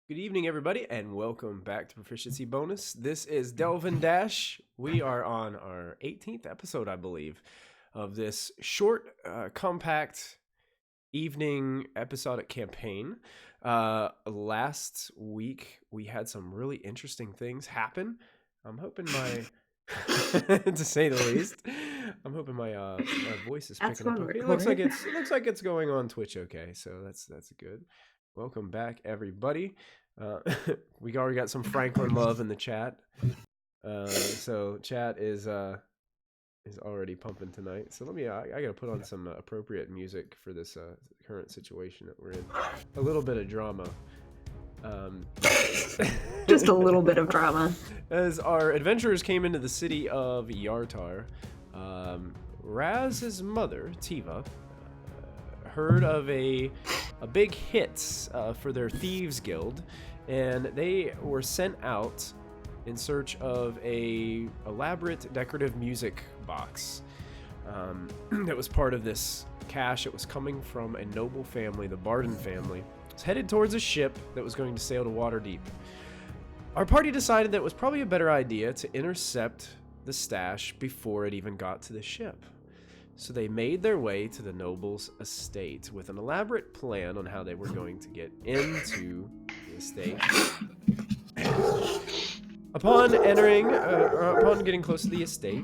Good evening, everybody, and welcome back to Proficiency Bonus. This is Delve and Dash. We are on our 18th episode, I believe, of this short, compact evening episodic campaign. Last week, we had some really interesting things happen. I'm hoping to say the least, I'm hoping my voice is picking up. Okay. It looks like it's going on Twitch. Okay, so that's good. Welcome back, everybody. We already got some Franklin love in the chat. So chat is already pumping tonight. So I gotta put on some appropriate music for this current situation that we're in. A little bit of drama. Just a little bit of drama. As our adventurers came into the city of Yartar, Raz's mother, Tiva, heard of a big hit for their thieves guild, and they were sent out in search of a elaborate decorative music box that was part of this cache. It was coming from a noble family, the Barden family. It was headed towards a ship that was going to sail to Waterdeep. Our party decided that it was probably a better idea to intercept the stash before it even got to the ship. So they made their way to the noble's estate with an elaborate plan on how they were going to get into the estate. Upon getting close to the estate,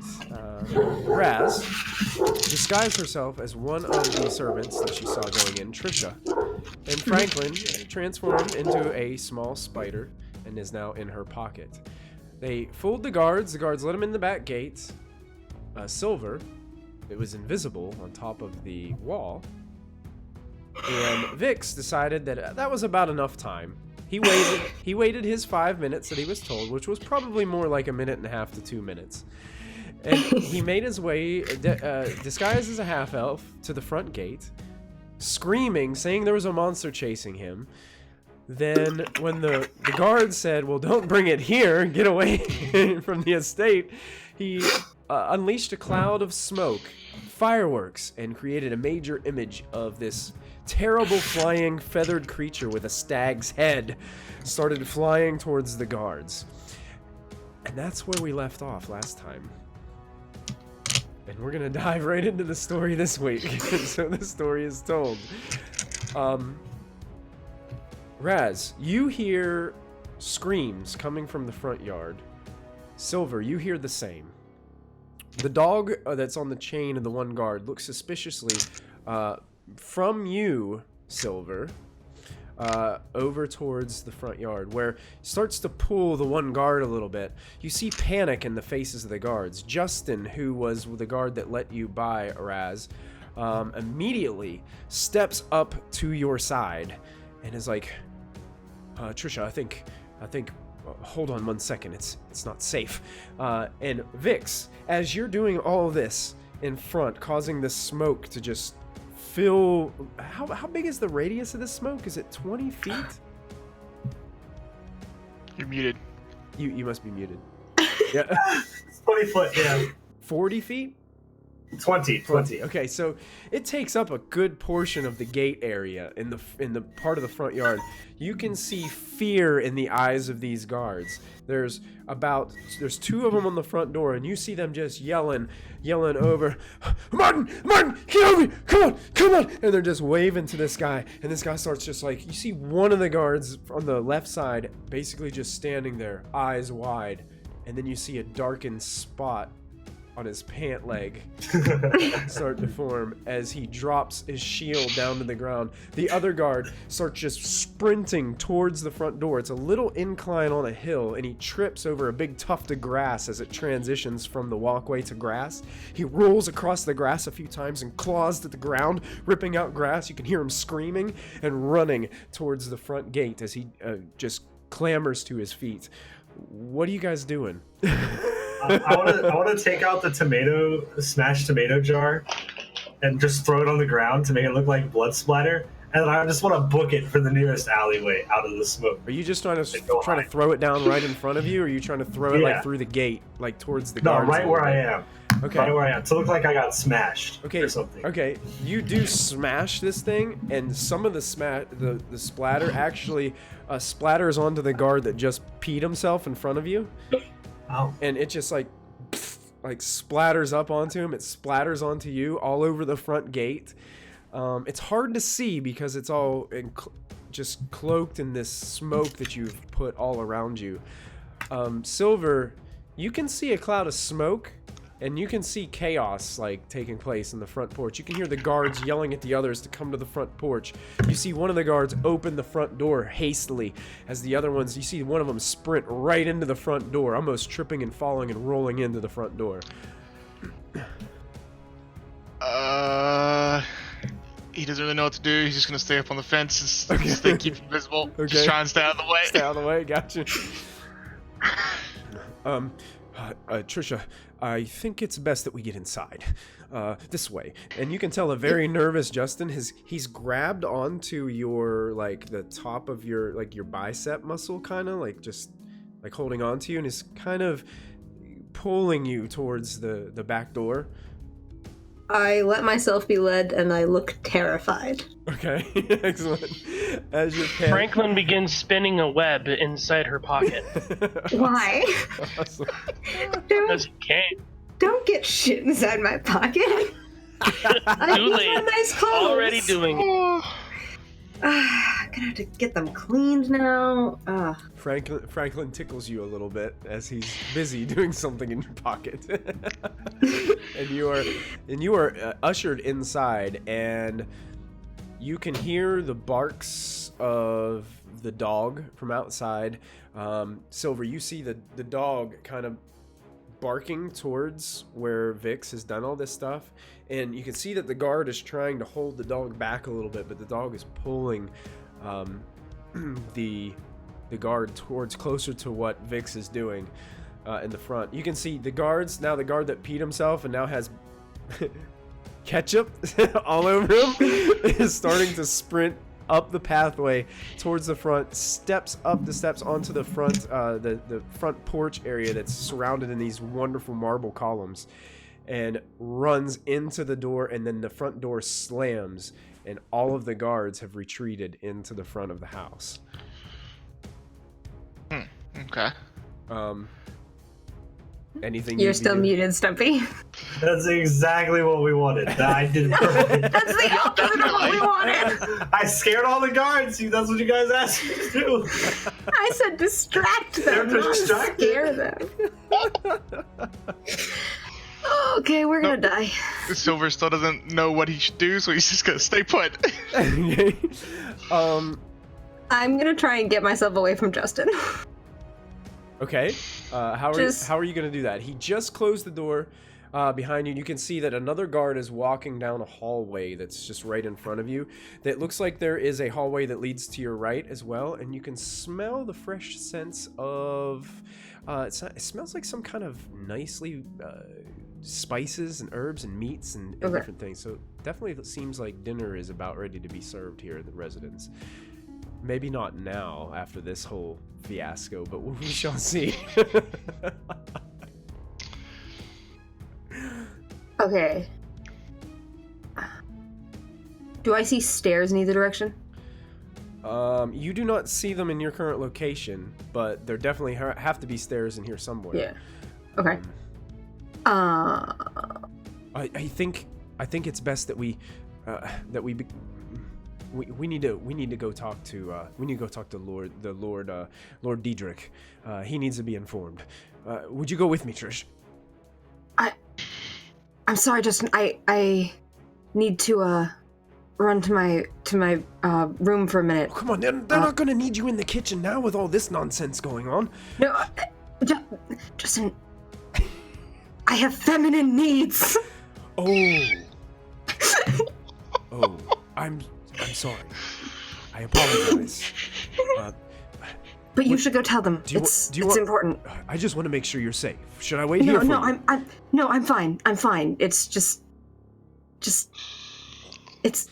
Raz disguised herself as one of the servants that she saw going in, Trisha, and Franklin transformed into a small spider and is now in her pocket. They fooled the guards. The guards let him in the back gate. Silver, it was invisible on top of the wall, and Vix decided that that was about enough time. He waited his 5 minutes that he was told, which was probably more like 1.5 to 2 minutes, and he made his way disguised as a half elf to the front gate, screaming, saying there was a monster chasing him. Then when the guards said, well, don't bring it here, get away from the estate, he unleashed a cloud of smoke, fireworks, and created a major image of this terrible flying feathered creature with a stag's head, started flying towards the guards. And that's where we left off last time. And we're gonna dive right into the story this week. So the story is told. Raz, you hear screams coming from the front yard. Silver, you hear the same. The dog that's on the chain of the one guard looks suspiciously from you, Silver, over towards the front yard, where it starts to pull the one guard a little bit. You see panic in the faces of the guards. Justin, who was the guard that let you by, Raz, immediately steps up to your side and is like, Trisha, I think hold on 1 second, it's not safe. And Vix, as you're doing all this in front, causing the smoke to just fill, how big is the radius of this smoke? Is it 20 feet? You're muted. You must be muted. Yeah. It's 20 foot, yeah. 40 feet? 20. Okay, so it takes up a good portion of the gate area in the part of the front yard. You can see fear in the eyes of these guards. There's 2 of them on the front door, and you see them just yelling over, Martin, get over here, come on, and they're just waving to this guy, and this guy starts just like, you see one of the guards on the left side basically just standing there, eyes wide, and then you see a darkened spot on his pant leg start to form as he drops his shield down to the ground. The other guard starts just sprinting towards the front door. It's a little incline on a hill, and he trips over a big tuft of grass as it transitions from the walkway to grass. He rolls across the grass a few times and claws at the ground, ripping out grass. You can hear him screaming and running towards the front gate as he just clambers to his feet. What are you guys doing? I want to take out the smashed tomato jar and just throw it on the ground to make it look like blood splatter, and I just want to book it for the nearest alleyway out of the smoke. Are you just trying to throw it down right in front of you, or are you trying to throw it like through the gate, like towards the guards? No, right where I am. Okay. Right where I am. To look like I got smashed Okay. or something. Okay. You do smash this thing, and some of the splatter actually splatters onto the guard that just peed himself in front of you, Oh. and it just like splatters up onto him. It splatters onto you all over the front gate. It's hard to see because it's all just cloaked in this smoke that you've put all around you. Silver, you can see a cloud of smoke, and you can see chaos like taking place in the front porch. You can hear the guards yelling at the others to come to the front porch. You see one of the guards open the front door hastily as the other ones, you see one of them sprint right into the front door, almost tripping and falling and rolling into the front door. He doesn't really know what to do. He's just gonna stay up on the fence and stay keep invisible. Okay. Just try and stay out of the way. Stay out of the way, gotcha. Trisha, I think it's best that we get inside. This way. And you can tell a very nervous Justin he's grabbed onto your the top of your your bicep muscle, kind of just holding on to you, and is kind of pulling you towards the back door. I let myself be led, and I look terrified. Okay, excellent. As your Franklin begins spinning a web inside her pocket. Why? Awesome. Because he can't. Don't get shit inside my pocket. I Too these late. are nice clothes. Already doing it. I'm gonna have to get them cleaned now. Franklin tickles you a little bit as he's busy doing something in your pocket. and you are ushered inside, and you can hear the barks of the dog from outside. Silver, you see the dog kind of barking towards where Vix has done all this stuff, and you can see that the guard is trying to hold the dog back a little bit, but the dog is pulling the guard towards closer to what Vix is doing in the front. You can see the guard that peed himself and now has ketchup all over him is starting to sprint up the pathway towards the front, steps up the steps onto the front, the front porch area that's surrounded in these wonderful marble columns, and runs into the door, and then the front door slams, and all of the guards have retreated into the front of the house. Okay. Anything You're still muted, Stumpy. That's exactly what we wanted. I did perfect. That's the opposite of what we wanted. I scared all the guards. That's what you guys asked me to do. I said distract them, They're not distracted. scare them. Okay, we're gonna die. Silver still doesn't know what he should do, so he's just gonna stay put. Okay. I'm gonna try and get myself away from Justin. Okay. How are you going to do that? He just closed the door behind you. You can see that another guard is walking down a hallway that's just right in front of you. That looks like there is a hallway that leads to your right as well, and you can smell the fresh sense of it smells like some kind of nicely spices and herbs and meats and different things. So definitely it seems like dinner is about ready to be served here at the residence. Maybe not now after this whole fiasco, but we shall see. Okay. Do I see stairs in either direction? You do not see them in your current location, but there definitely have to be stairs in here somewhere. Yeah. Okay. I think it's best that we need to go talk to Lord Diedrich. He needs to be informed. Would you go with me, Trish? I'm sorry, Justin. I need to run to my room for a minute. Oh, come on, they're not gonna need you in the kitchen now with all this nonsense going on. No, Justin. I have feminine needs. Oh. Oh, I'm sorry. I apologize. But you should go tell them. It's important. I just want to make sure you're safe. Should I wait here for you? I'm fine. I'm fine. It's just it's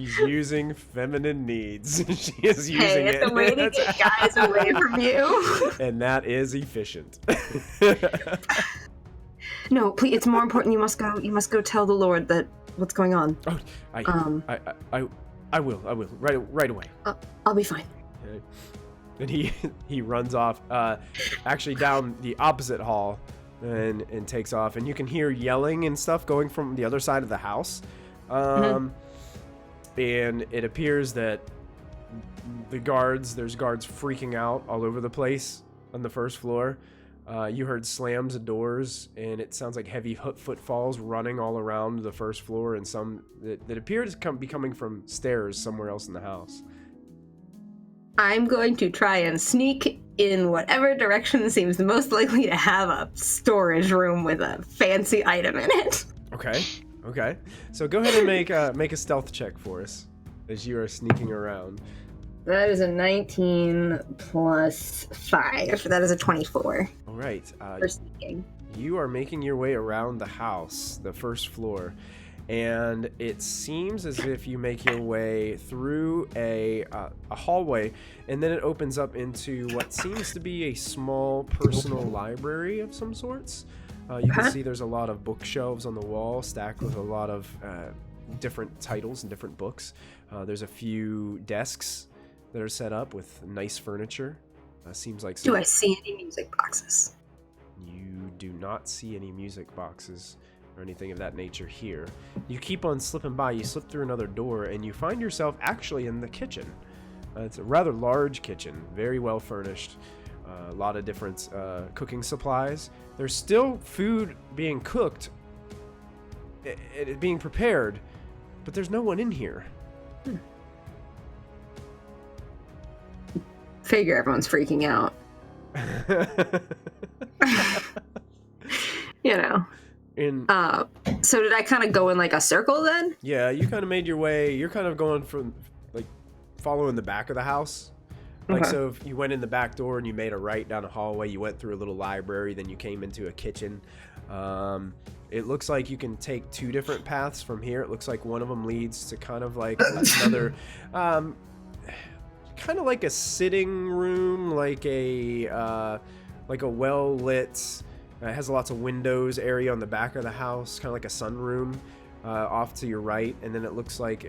She's using feminine needs. She is using Hey, it. it's a way to get guys away from you. And that is efficient. No, please. It's more important. You must go. You must go tell the Lord that what's going on. Oh, I will. Right away. I'll be fine. Okay. And he runs off, actually down the opposite hall, and takes off. And you can hear yelling and stuff going from the other side of the house. And it appears that there's guards freaking out all over the place on the first floor. You heard slams of doors, and it sounds like heavy footfalls running all around the first floor, and some that appear to be coming from stairs somewhere else in the house. I'm going to try and sneak in whatever direction seems the most likely to have a storage room with a fancy item in it. Okay. So go ahead and make a stealth check for us as you are sneaking around. That is a 19 plus 5. That is a 24. All right. For sneaking. You are making your way around the house, the first floor, and it seems as if you make your way through a hallway, and then it opens up into what seems to be a small personal library of some sorts. You can see there's a lot of bookshelves on the wall stacked with a lot of different titles and different books. There's a few desks that are set up with nice furniture. Seems like Do I see any music boxes? You do not see any music boxes or anything of that nature here. You keep on slipping by. You slip through another door, and you find yourself actually in the kitchen. It's a rather large kitchen, very well furnished. A lot of different cooking supplies. There's still food being cooked, it being prepared, but there's no one in here. Figure everyone's freaking out. You know. So did I kind of go in like a circle then? Yeah, you kind of made your way. You're kind of going from like following the back of the house. Like, so if you went in the back door and you made a right down a hallway, you went through a little library, then you came into a kitchen. It looks like you can take two different paths from here. It looks like one of them leads to kind of like another, kind of like a sitting room, like a well lit. It has lots of windows area on the back of the house, kind of like a sunroom off to your right. And then it looks like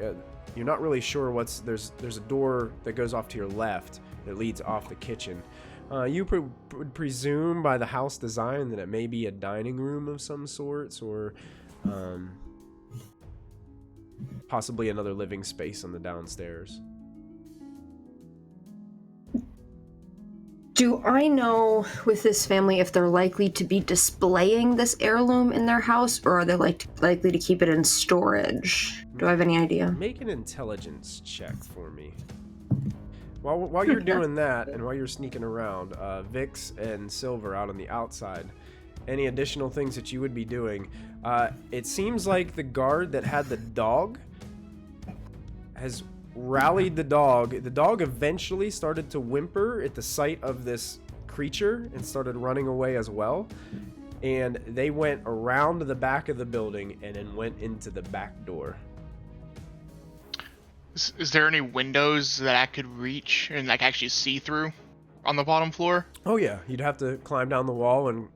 you're not really sure there's a door that goes off to your left that leads off the kitchen. You would presume by the house design that it may be a dining room of some sorts, or possibly another living space on the downstairs. Do I know with this family if they're likely to be displaying this heirloom in their house, or are they likely to keep it in storage? Do I have any idea? Make an intelligence check for me. While you're doing that, and while you're sneaking around, Vix and Silver out on the outside, any additional things that you would be doing? It seems like the guard that had the dog has rallied the dog. The dog eventually started to whimper at the sight of this creature and started running away as well. And they went around the back of the building and then went into the back door. Is there any windows that I could reach and like actually see through on the bottom floor? Oh yeah, you'd have to climb down the wall and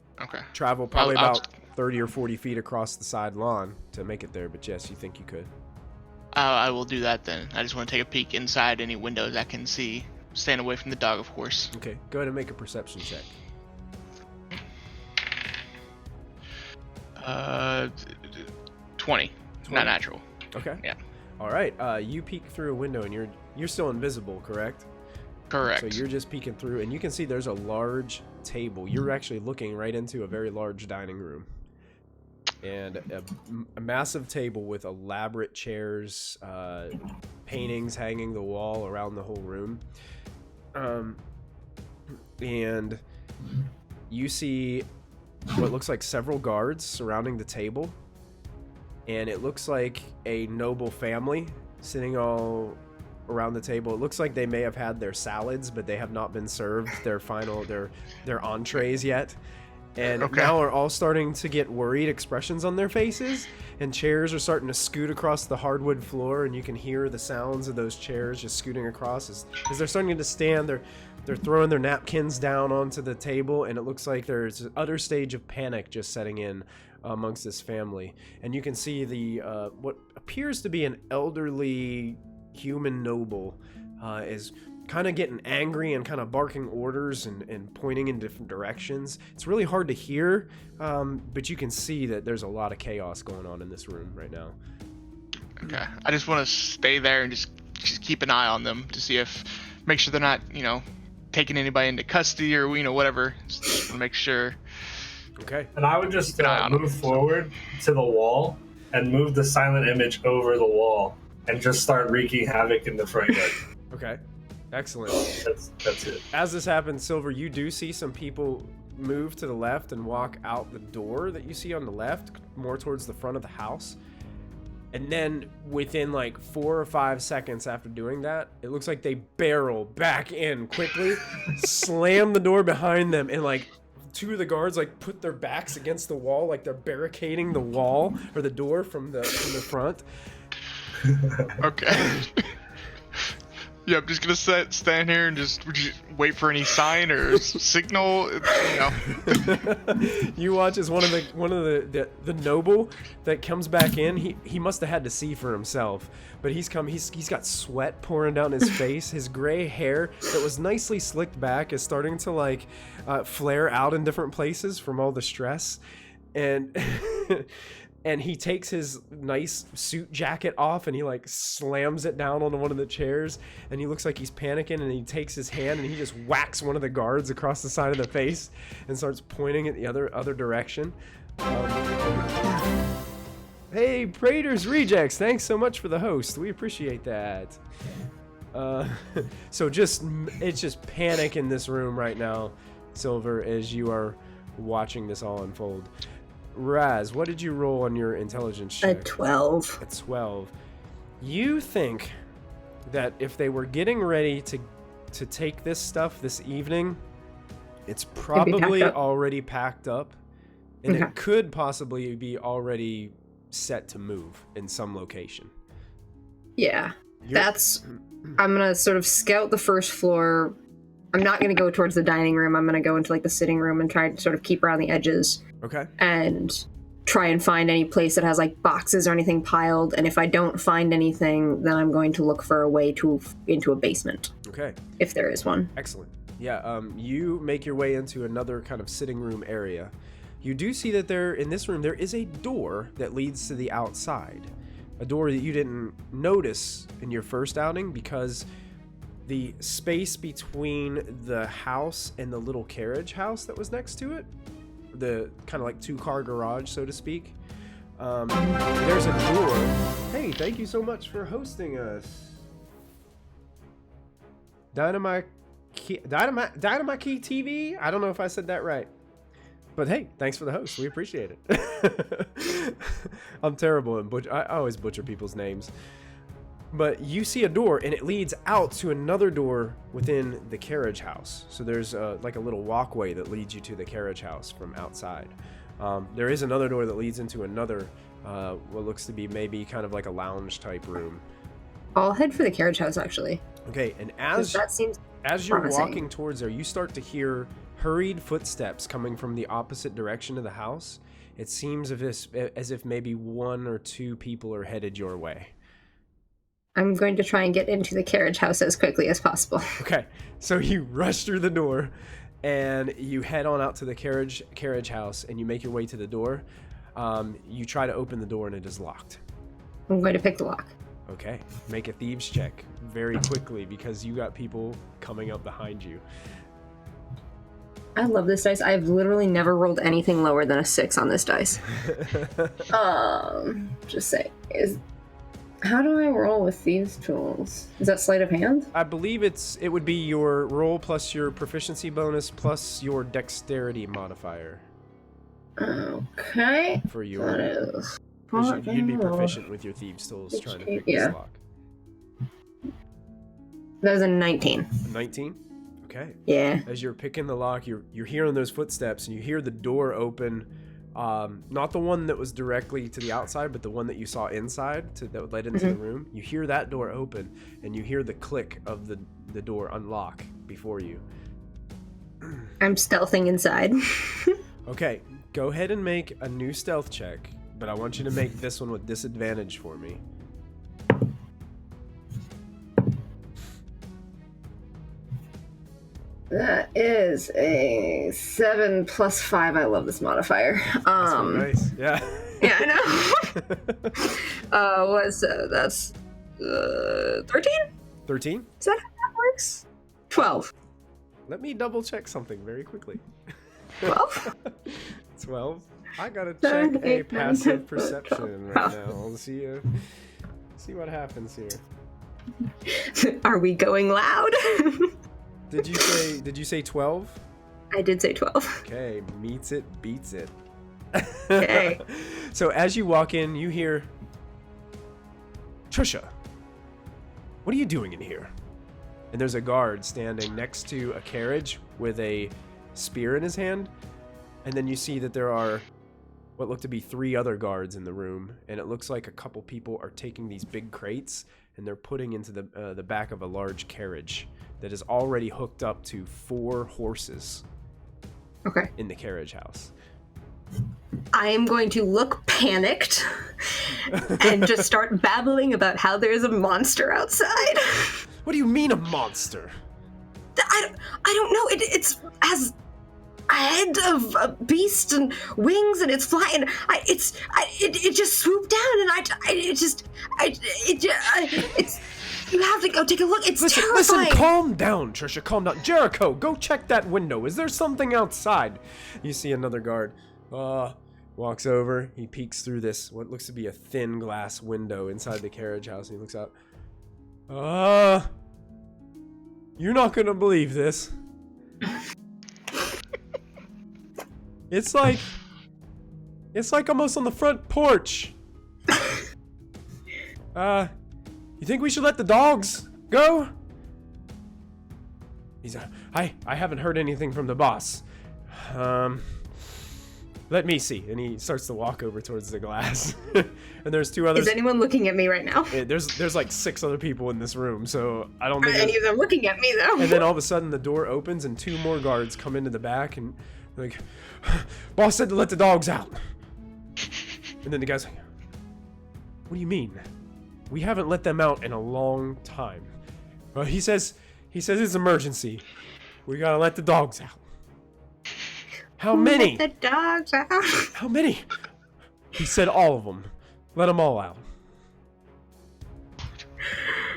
travel probably about 30 or 40 feet across the side lawn to make it there, but yes, you think you could. I will do that then. I just want to take a peek inside any windows I can see. Staying away from the dog, of course. Okay, go ahead and make a perception check. 20. Not natural. Okay. Yeah. All right. You peek through a window, and you're still invisible, correct? Correct. So you're just peeking through, and you can see there's a large table. You're actually looking right into a very large dining room, and a massive table with elaborate chairs, paintings hanging the wall around the whole room. And you see what looks like several guards surrounding the table, and it looks like a noble family sitting all around the table. It looks like they may have had their salads, but they have not been served their entrees yet. and Okay. now are all starting to get worried expressions on their faces, and chairs are starting to scoot across the hardwood floor, and you can hear the sounds of those chairs just scooting across as they're starting to stand. They're throwing their napkins down onto the table, and it looks like there's an utter stage of panic just setting in amongst this family. And you can see the what appears to be an elderly human noble is kind of getting angry and kind of barking orders and pointing in different directions. It's really hard to hear, but you can see that there's a lot of chaos going on in this room right now. Okay. I just want to stay there and just keep an eye on them to see make sure they're not, taking anybody into custody or, whatever. Just to make sure. Okay. And I would just Keep an eye on move them. forward to the wall and move the silent image over the wall and just start wreaking havoc in the front yard. Okay. Excellent. That's it. As this happens, Silver, you do see some people move to the left and walk out the door that you see on the left, more towards the front of the house. And then within like 4 or 5 seconds after doing that, it looks like they barrel back in quickly, slam the door behind them, and like 2 of the guards like put their backs against the wall, like they're barricading the wall or the door from the front. Okay. Yeah, I'm just gonna stand here and just wait for any sign or signal. You watch as one of the noble that comes back in. He must have had to see for himself, but he's got sweat pouring down his face. His gray hair that was nicely slicked back is starting to like flare out in different places from all the stress, and and he takes his nice suit jacket off and he like slams it down onto one of the chairs, and he looks like he's panicking, and he takes his hand and he just whacks one of the guards across the side of the face and starts pointing at the other direction. Hey, Praetor's Rejects, thanks so much for the host. We appreciate that. So it's just panic in this room right now, Silver, as you are watching this all unfold. Raz, what did you roll on your intelligence check? A 12. A 12. You think that if they were getting ready to take this stuff this evening, it's probably already packed up, and it could possibly be already set to move in some location. Yeah. I'm going to sort of scout the first floor. I'm not going to go towards the dining room. I'm going to go into like the sitting room and try to sort of keep around the edges. Okay. And try and find any place that has like boxes or anything piled. And if I don't find anything, then I'm going to look for a way into a basement. Okay. If there is one. Excellent. Yeah. You make your way into another kind of sitting room area. You do see that in this room there is a door that leads to the outside. A door that you didn't notice in your first outing because the space between the house and the little carriage house that was next to it, the kind of like 2-car garage, so to speak, there's a door. Hey, thank you so much for hosting us. Dynamite Key TV? I don't know if I said that right. But hey, thanks for the host. We appreciate it. I'm terrible at I always butcher people's names. But you see a door, and it leads out to another door within the carriage house. So there's like a little walkway that leads you to the carriage house from outside. There is another door that leads into another, what looks to be maybe kind of like a lounge type room. I'll head for the carriage house, actually. Okay, and That seems as you're promising. walking towards there, you start to hear hurried footsteps coming from the opposite direction of the house. It seems as if maybe 1 or 2 people are headed your way. I'm going to try and get into the carriage house as quickly as possible. Okay, so you rush through the door, and you head on out to the carriage house, and you make your way to the door. You try to open the door, and it is locked. I'm going to pick the lock. Okay, make a thieves check very quickly because you got people coming up behind you. I love this dice. I've literally never rolled anything lower than a 6 on this dice. Just say, how do I roll with thieves' tools? Is that sleight of hand? I believe it would be your roll plus your proficiency bonus plus your dexterity modifier. Okay. For your, That is. you'd be proficient with your thieves' tools trying to pick this lock. That was a 19. 19? Okay. Yeah. As you're picking the lock, you're hearing those footsteps, and you hear the door open. Not the one that was directly to the outside, but the one that you saw inside that led into the room. You hear that door open, and you hear the click of the door unlock before you. I'm stealthing inside. Okay, go ahead and make a new stealth check, but I want you to make this one with disadvantage for me. That is a 7 plus 5. I love this modifier. That's really nice. Yeah. Yeah, I know. That's 13? 13? Is that how that works? 12. Let me double check something very quickly. 12? 12. I gotta check a passive perception right now. Let's see what happens here. Are we going loud? Did you say 12? I did say 12. Okay, meets it, beats it. Okay. So as you walk in, you hear, Trisha, what are you doing in here? And there's a guard standing next to a carriage with a spear in his hand. And then you see that there are what look to be 3 other guards in the room. And it looks like a couple people are taking these big crates and they're putting into the back of a large carriage that is already hooked up to 4 horses. Okay. In the carriage house. I am going to look panicked and just start babbling about how there's a monster outside. What do you mean a monster? I don't know. It's has a head of a beast and wings, and it's flying. It just swooped down, and it's. You have to go take a look. It's terrifying. Listen, calm down, Trisha, calm down. Jericho, go check that window. Is there something outside? You see another guard. Walks over. He peeks through this, what looks to be a thin glass window inside the carriage house, and he looks out. You're not gonna believe this. It's like almost on the front porch. You think we should let the dogs go? He's I haven't heard anything from the boss. Let me see. And he starts to walk over towards the glass. And there's 2 others. Is anyone looking at me right now? There's like 6 other people in this room, so I don't think any of them looking at me though. And then all of a sudden the door opens and 2 more guards come into the back and they're like, boss said to let the dogs out. And then the guy's like, what do you mean? We haven't let them out in a long time. Well, he says it's emergency. We gotta let the dogs out. How many? Let the dogs out. How many? He said all of them. Let them all out.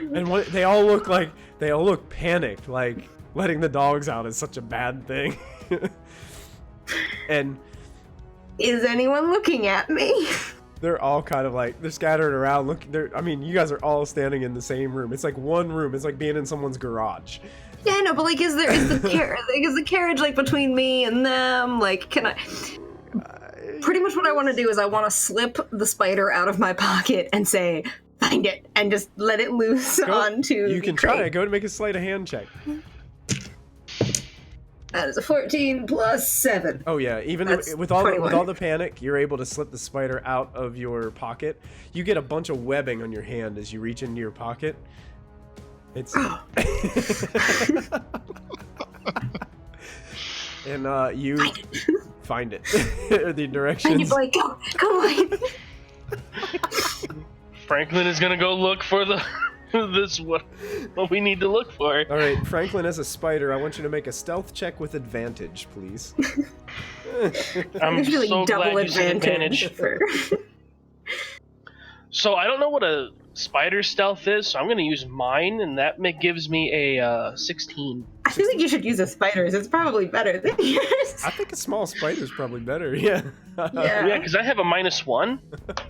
And they all look panicked, like letting the dogs out is such a bad thing. And is anyone looking at me? They're all kind of like, they're scattered around. You guys are all standing in the same room. It's like one room. It's like being in someone's garage. Yeah, I know, but like, is the carriage like between me and them? Like, can I? Pretty much what I want to do is I want to slip the spider out of my pocket and say, "Find it," and just let it loose onto. You can try it. Go to make a sleight of hand check. That is a 14 plus 7. Oh yeah, even with all the panic, you're able to slip the spider out of your pocket. You get a bunch of webbing on your hand as you reach into your pocket. It's and you find it. The directions. Find it, Blake. Go, Blake. Franklin is gonna go look for what we need to look for. All right, Franklin, as a spider, I want you to make a stealth check with advantage, please. I'm usually so double glad you said advantage. So I don't know what a spider stealth is, so I'm going to use mine, and that gives me a 16. I feel like you should use a spider's. It's probably better than yours. I think a small spider's probably better. Yeah. Yeah, because I have a -1.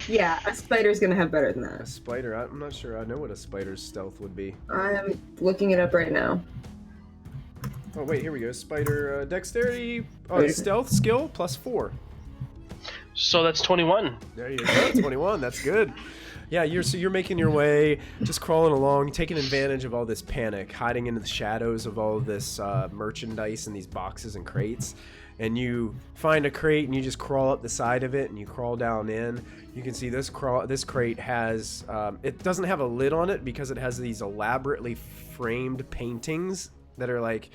Yeah, a spider's gonna have better than that. A spider? I'm not sure I know what a spider's stealth would be. I'm looking it up right now. Oh wait, here we go. Spider dexterity, stealth skill +4. So that's 21. There you go, 21. That's good. Yeah, you're making your way, just crawling along, taking advantage of all this panic, hiding into the shadows of all of this merchandise in these boxes and crates. And you find a crate and you just crawl up the side of it and you crawl down in. You can see this crate has, it doesn't have a lid on it because it has these elaborately framed paintings that are like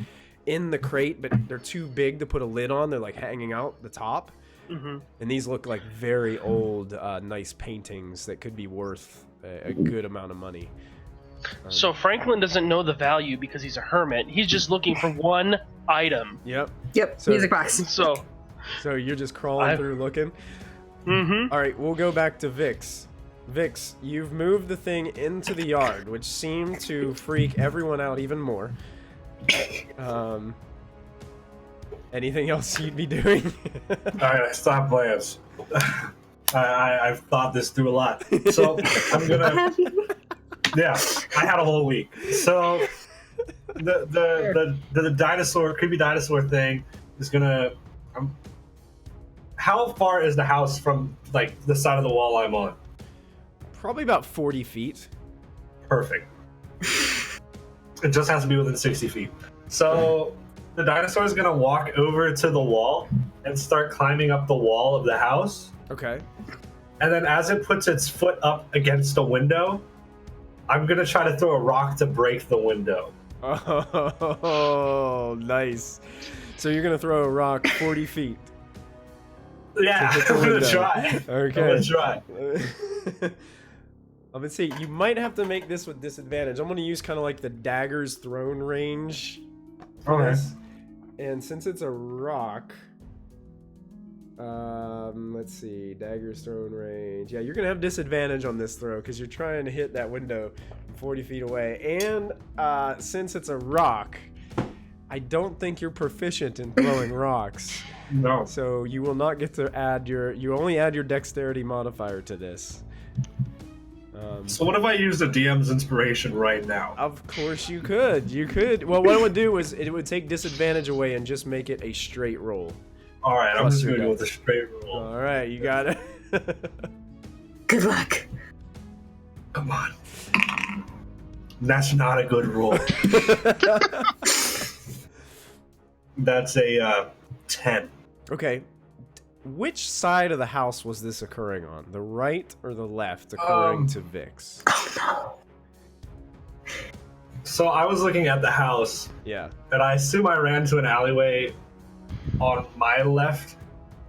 in the crate, but they're too big to put a lid on. They're like hanging out the top. Mm-hmm. And these look like very old, nice paintings that could be worth a good amount of money. So Franklin doesn't know the value because he's a hermit. He's just looking for one item. Yep. Yep. Music box. So you're just crawling through looking. Mm-hmm. All right, we'll go back to Vix. Vix, you've moved the thing into the yard, which seemed to freak everyone out even more. Anything else you'd be doing? Alright, I stopped plans. I've thought this through a lot. So I'm gonna. Yeah, I had a whole week. So the dinosaur, creepy dinosaur thing is gonna. How far is the house from like the side of the wall I'm on? Probably about 40 feet. Perfect. It just has to be within 60 feet. So the dinosaur is gonna walk over to the wall and start climbing up the wall of the house. Okay. And then as it puts its foot up against the window, I'm gonna try to throw a rock to break the window. Oh, nice. So you're gonna throw a rock 40 feet. Yeah, I'm gonna try. Okay. I'm gonna try. I'm gonna say you might have to make this with disadvantage. I'm gonna use kind of like the dagger's thrown range. Okay. And since it's a rock, let's see, dagger's thrown range. Yeah, you're gonna have disadvantage on this throw because you're trying to hit that window from 40 feet away. And since it's a rock, I don't think you're proficient in throwing rocks. No. So you will not get to add you only add your dexterity modifier to this. So what if I use the DM's inspiration right now? Of course you could. You could. Well, what it would do is it would take disadvantage away and just make it a straight roll. All right, I'm just going to go with a straight roll. All right, you got it. Good luck. Come on. That's not a good roll. That's a 10. Okay. Which side of the house was this occurring on? The right or the left, according to Vix? Oh no. So I was looking at the house. Yeah. And I assume I ran to an alleyway on my left.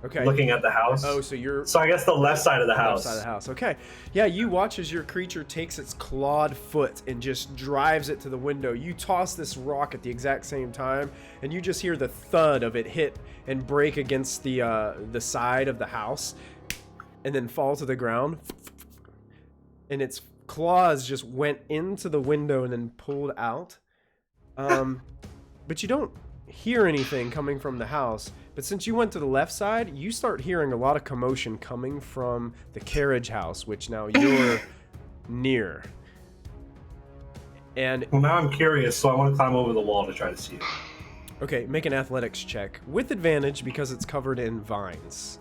Okay. Looking at the house. Oh, so you're... So I guess the left side of the house. Left side of the house. Okay. Yeah, you watch as your creature takes its clawed foot and just drives it to the window. You toss this rock at the exact same time, and you just hear the thud of it hit and break against the side of the house, and then fall to the ground. And its claws just went into the window and then pulled out. But you don't hear anything coming from the house. But since you went to the left side, you start hearing a lot of commotion coming from the carriage house, which now you're near. And well, now I'm curious, so I want to climb over the wall to try to see it. Okay, make an athletics check with advantage because it's covered in vines.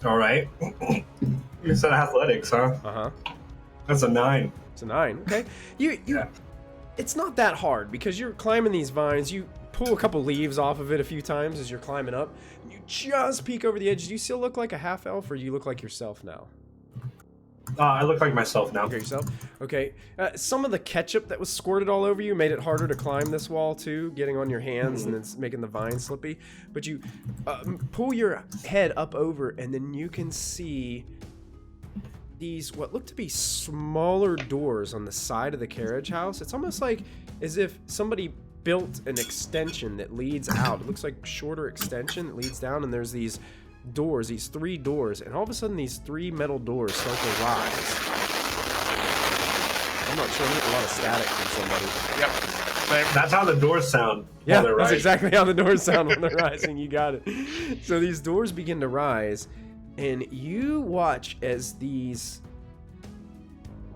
All right. You said athletics, huh? Uh-huh. That's a 9. It's a 9. Okay. Yeah. It's not that hard because you're climbing these vines. You pull a couple leaves off of it a few times as you're climbing up. You just peek over the edge. Do you still look like a half elf, or do you look like yourself now? I look like myself now. Okay, yourself. Okay. Some of the ketchup that was squirted all over you made it harder to climb this wall too, getting on your hands and it's making the vines slippy. But you pull your head up over, and then you can see these what look to be smaller doors on the side of the carriage house. It's almost like as if somebody built an extension that leads out. It looks like shorter extension that leads down, and there's these doors, these 3 doors, and all of a sudden these 3 metal doors start to rise. I'm not sure, I'm getting a lot of static from somebody. Yep. That's how the doors sound. Yeah, they're that's rising. exactly how the doors sound when they're rising. You got it. So these doors begin to rise, and you watch as these,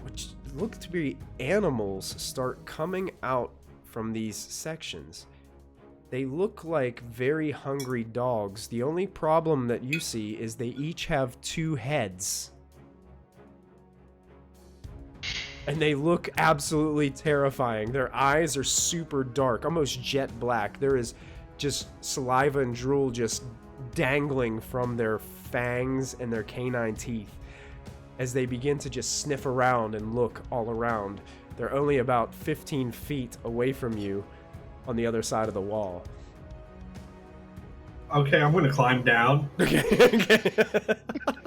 which look to be animals, start coming out from these sections. They look like very hungry dogs. The only problem that you see is they each have 2 heads. And they look absolutely terrifying. Their eyes are super dark, almost jet black. There is just saliva and drool just dangling from their fangs and their canine teeth as they begin to just sniff around and look all around. They're only about 15 feet away from you on the other side of the wall. Okay, I'm gonna climb down. Okay.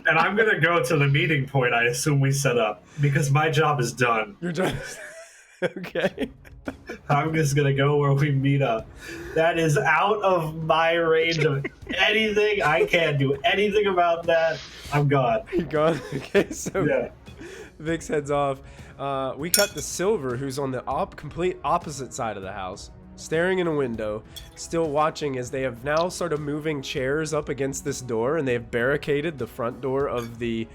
And I'm gonna go to the meeting point I assume we set up, because my job is done. You're done. Okay. I'm just gonna go where we meet up. That is out of my range of anything. I can't do anything about that. I'm gone. You gone? Okay, so Yeah. Vix heads off. We cut to Silver, who's on the complete opposite side of the house, staring in a window, still watching as they have now started moving chairs up against this door, and they have barricaded the front door of the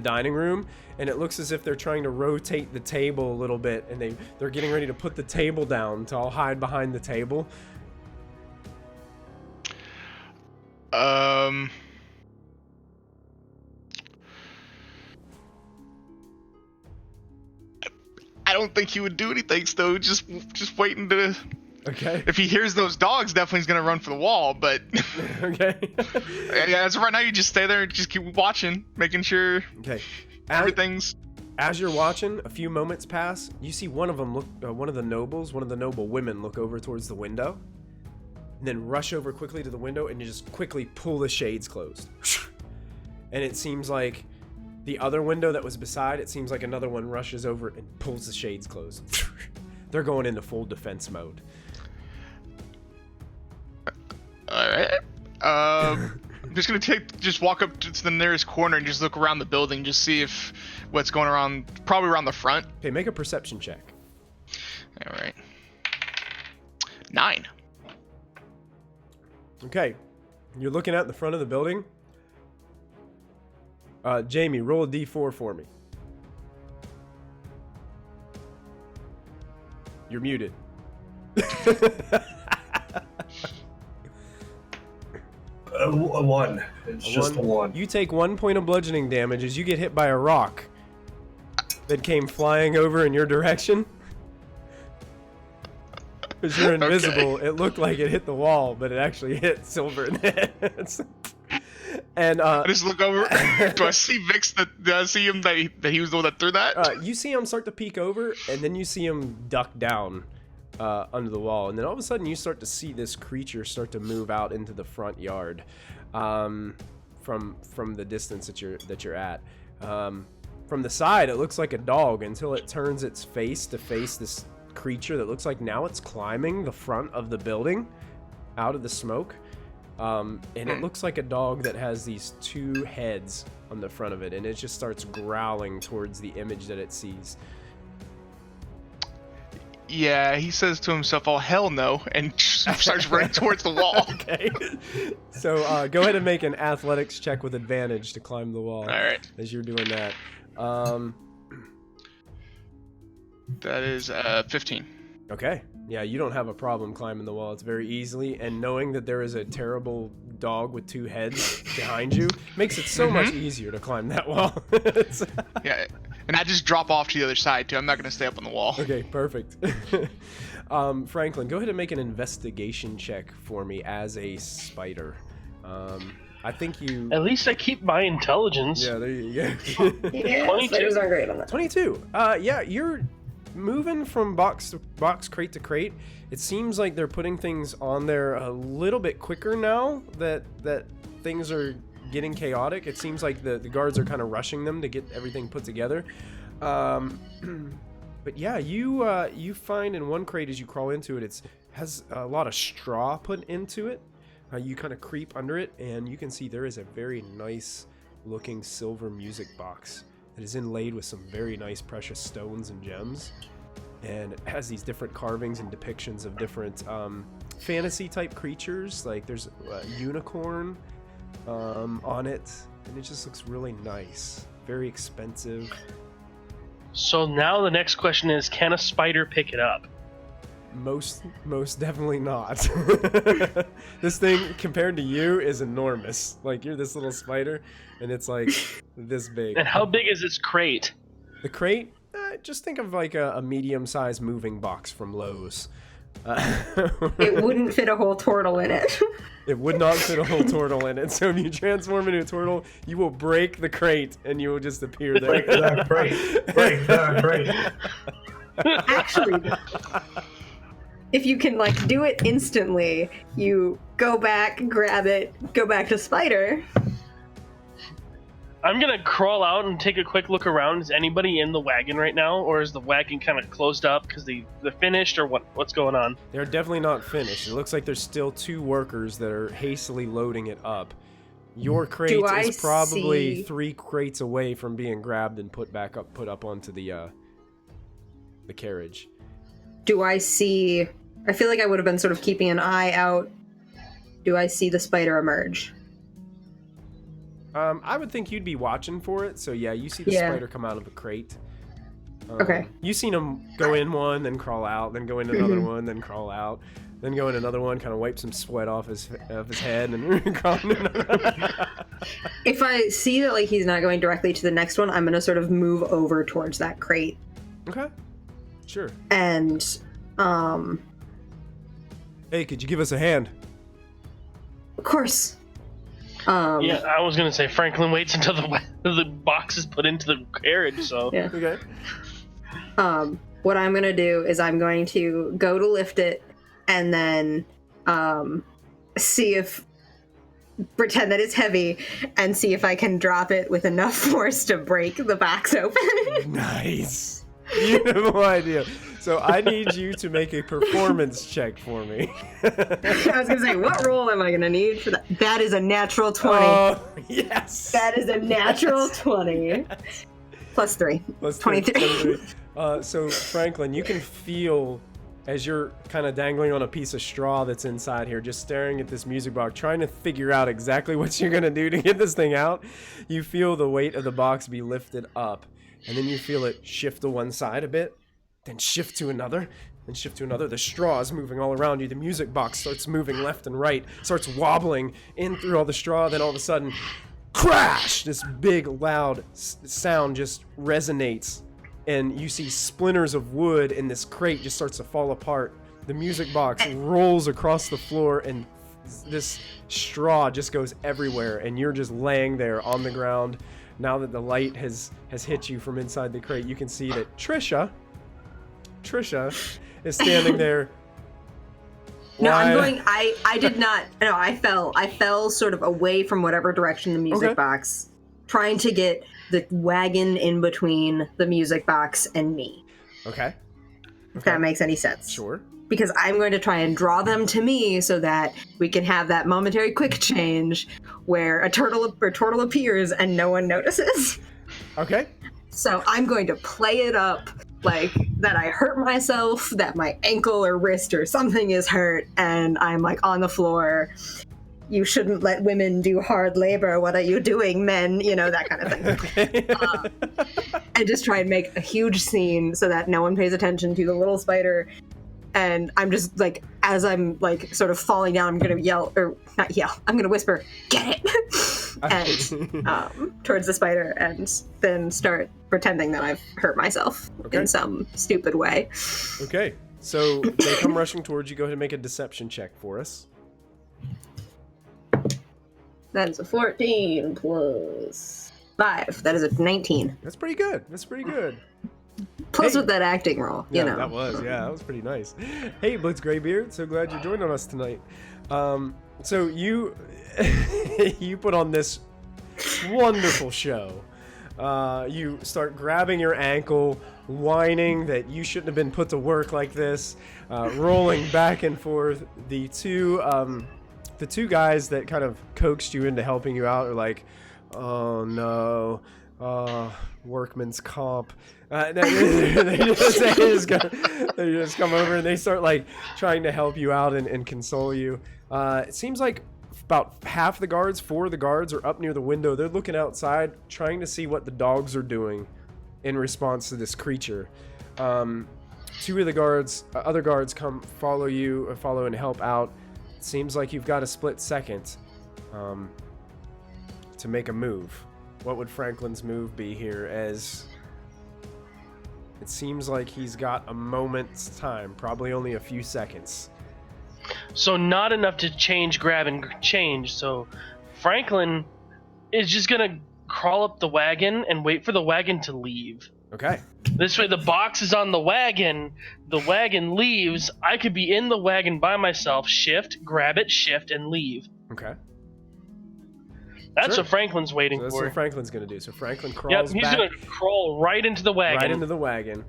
dining room, and it looks as if they're trying to rotate the table a little bit, and they're getting ready to put the table down to all hide behind the table. I don't think he would do anything, so just waiting to... Okay. If he hears those dogs, definitely he's gonna run for the wall, but... Okay. Yeah, as of right now, you just stay there and just keep watching, making sure Okay. everything's... As you're watching, a few moments pass. You see one of them look, one of the noble women look over towards the window, and then rush over quickly to the window and you just quickly pull the shades closed. And it seems like the other window that was beside, it seems like another one rushes over and pulls the shades closed. They're going into full defense mode. Alright. I'm just gonna walk up to the nearest corner and just look around the building, just see if what's going around, probably around the front. Okay, make a perception check. Alright. 9. Okay, you're looking at the front of the building. Jamie, roll a d4 for me. You're muted. A 1. It's just a 1. You take 1 point of bludgeoning damage as you get hit by a rock that came flying over in your direction. Because you're invisible, Okay. it looked like it hit the wall, but it actually hit Silver in the head. And I just look over. Do I see Vix? Do I see him that he was the one that threw that? you see him start to peek over, and then you see him duck down under the wall, and then all of a sudden you start to see this creature start to move out into the front yard, from the distance that you're at. From the side, it looks like a dog until it turns its face to face this creature that looks like now it's climbing the front of the building out of the smoke. And it looks like a dog that has these 2 heads on the front of it, and it just starts growling towards the image that it sees. Yeah, he says to himself, "Oh hell no," and starts running towards the wall. Okay. So go ahead and make an athletics check with advantage to climb the wall. All right. As you're doing that. That is 15. Okay. Yeah, you don't have a problem climbing the wall. It's very easily, and knowing that there is a terrible dog with 2 heads behind you makes it so much easier to climb that wall. Yeah, and I just drop off to the other side too. I'm not gonna stay up on the wall. Okay, perfect. Franklin, go ahead and make an investigation check for me as a spider. I think you... At least I keep my intelligence. Yeah, there you go. Yeah, 22. spiders aren't great on that. 22. Yeah, you're moving from box crate to crate. It seems like they're putting things on there a little bit quicker now that things are getting chaotic. It seems like the guards are kind of rushing them to get everything put together. But yeah, you find in one crate as you crawl into it, has a lot of straw put into it. You kind of creep under it, and you can see there is a very nice looking silver music box that is inlaid with some very nice precious stones and gems, and it has these different carvings and depictions of different fantasy type creatures. Like there's a unicorn on it, and it just looks really nice. Very expensive. So now the next question is, can a spider pick it up? Most definitely not. This thing, compared to you, is enormous. Like, you're this little spider, and it's like this big. And how big is this crate? The crate? Just think of like a medium-sized moving box from Lowe's. It wouldn't fit a whole turtle in it. It would not fit a whole turtle in it. So if you transform into a turtle, you will break the crate, and you will just appear there. Break the crate. Break the crate. Actually, if you can like do it instantly, you go back, grab it, go back to spider. I'm gonna crawl out and take a quick look around. Is anybody in the wagon right now, or is the wagon kind of closed up because they're finished, or what's going on? They're definitely not finished. It looks like there's still 2 workers that are hastily loading it up. Your crate is probably 3 crates away from being grabbed and put up onto the carriage. Do I see... I feel like I would have been sort of keeping an eye out. Do I see the spider emerge? I would think you'd be watching for it, so yeah, you see the spider come out of the crate. Okay. You've seen him go in one, then crawl out, then go in another one, then crawl out, then go in another one, kind of wipe some sweat off his head, and crawl in another. If I see that like he's not going directly to the next one, I'm gonna sort of move over towards that crate. Okay. Sure. And, Hey, could you give us a hand? of course. Yeah, I was gonna say Franklin waits until the box is put into the carriage. So Yeah. Okay. What I'm gonna do is I'm going to go to lift it, and then see if pretend that it's heavy, and see if I can drop it with enough force to break the box open. Nice. Beautiful idea. So I need you to make a performance check for me. I was gonna say, what roll am I gonna need for that? That is a natural 20. Oh, yes. That is a natural 20. Plus 3. Plus 23. So Franklin, you can feel as you're kind of dangling on a piece of straw that's inside here, just staring at this music box, trying to figure out exactly what you're gonna do to get this thing out. You feel the weight of the box be lifted up, and then you feel it shift to one side a bit, then shift to another, then shift to another. The straw is moving all around you. The music box starts moving left and right, starts wobbling in through all the straw. Then all of a sudden, crash! This big, loud sound just resonates, and you see splinters of wood in this crate just starts to fall apart. The music box rolls across the floor, and this straw just goes everywhere, and you're just laying there on the ground. Now that the light has hit you from inside the crate, you can see that Trisha is standing there. No, I'm going. I did not. No, I fell sort of away from whatever direction the music box, trying to get the wagon in between the music box and me. Okay. If that makes any sense. Sure. Because I'm going to try and draw them to me so that we can have that momentary quick change where a turtle appears and no one notices. Okay. So I'm going to play it up like that I hurt myself, that my ankle or wrist or something is hurt, and I'm like on the floor. You shouldn't let women do hard labor. What are you doing, men? You know, that kind of thing. Okay. And just try and make a huge scene so that no one pays attention to the little spider. And I'm just like, as I'm like sort of falling down, I'm gonna yell, or not yell, I'm gonna whisper, "Get it!" and towards the spider, and then start pretending that I've hurt myself in some stupid way. Okay, so they come rushing towards you. Go ahead and make a deception check for us. That is a 14 plus 5. That is a 19. That's pretty good. Plus Hey. with that acting roll, you know. That was pretty nice. Hey, Blitz Graybeard, so glad you're joining us tonight. So you you put on this wonderful show. You start grabbing your ankle, whining that you shouldn't have been put to work like this, rolling back and forth. The two guys that kind of coaxed you into helping you out are like, "Oh no, workman's comp." They just come over and they start like trying to help you out and console you. It seems like about half the guards, 4 of the guards are up near the window. They're looking outside, trying to see what the dogs are doing in response to this creature. two of the guards, other guards come follow and help out. It seems like you've got a split second to make a move. What would Franklin's move be here, as it seems like he's got a moment's time, probably only a few seconds. So not enough to change, grab, and change. So Franklin is just gonna crawl up the wagon and wait for the wagon to leave. Okay. This way the box is on the wagon leaves, I could be in the wagon by myself, shift, grab it, shift, and leave. Okay. That's Sure. what Franklin's waiting So that's for. what Franklin's going to do. So Franklin Yep, crawls he's back gonna crawl right into the wagon. right into the wagon.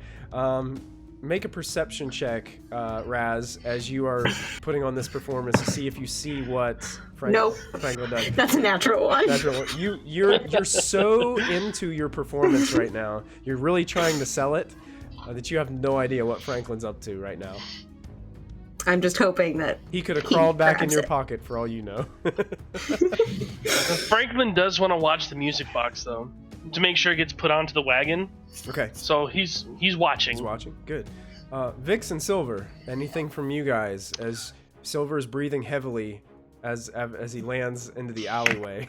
Make a perception check, Raz, as you are putting on this performance to see if you see what Nope. Franklin does. That's a natural one. You're so into your performance right now. You're really trying to sell it that you have no idea what Franklin's up to right now. I'm just hoping that He could have crawled back in grabs your it. pocket for all you know. Franklin does want to watch the music box though, to make sure it gets put onto the wagon. Okay. So he's watching. He's watching. Good. Vix and Silver, anything from you guys as Silver is breathing heavily as he lands into the alleyway.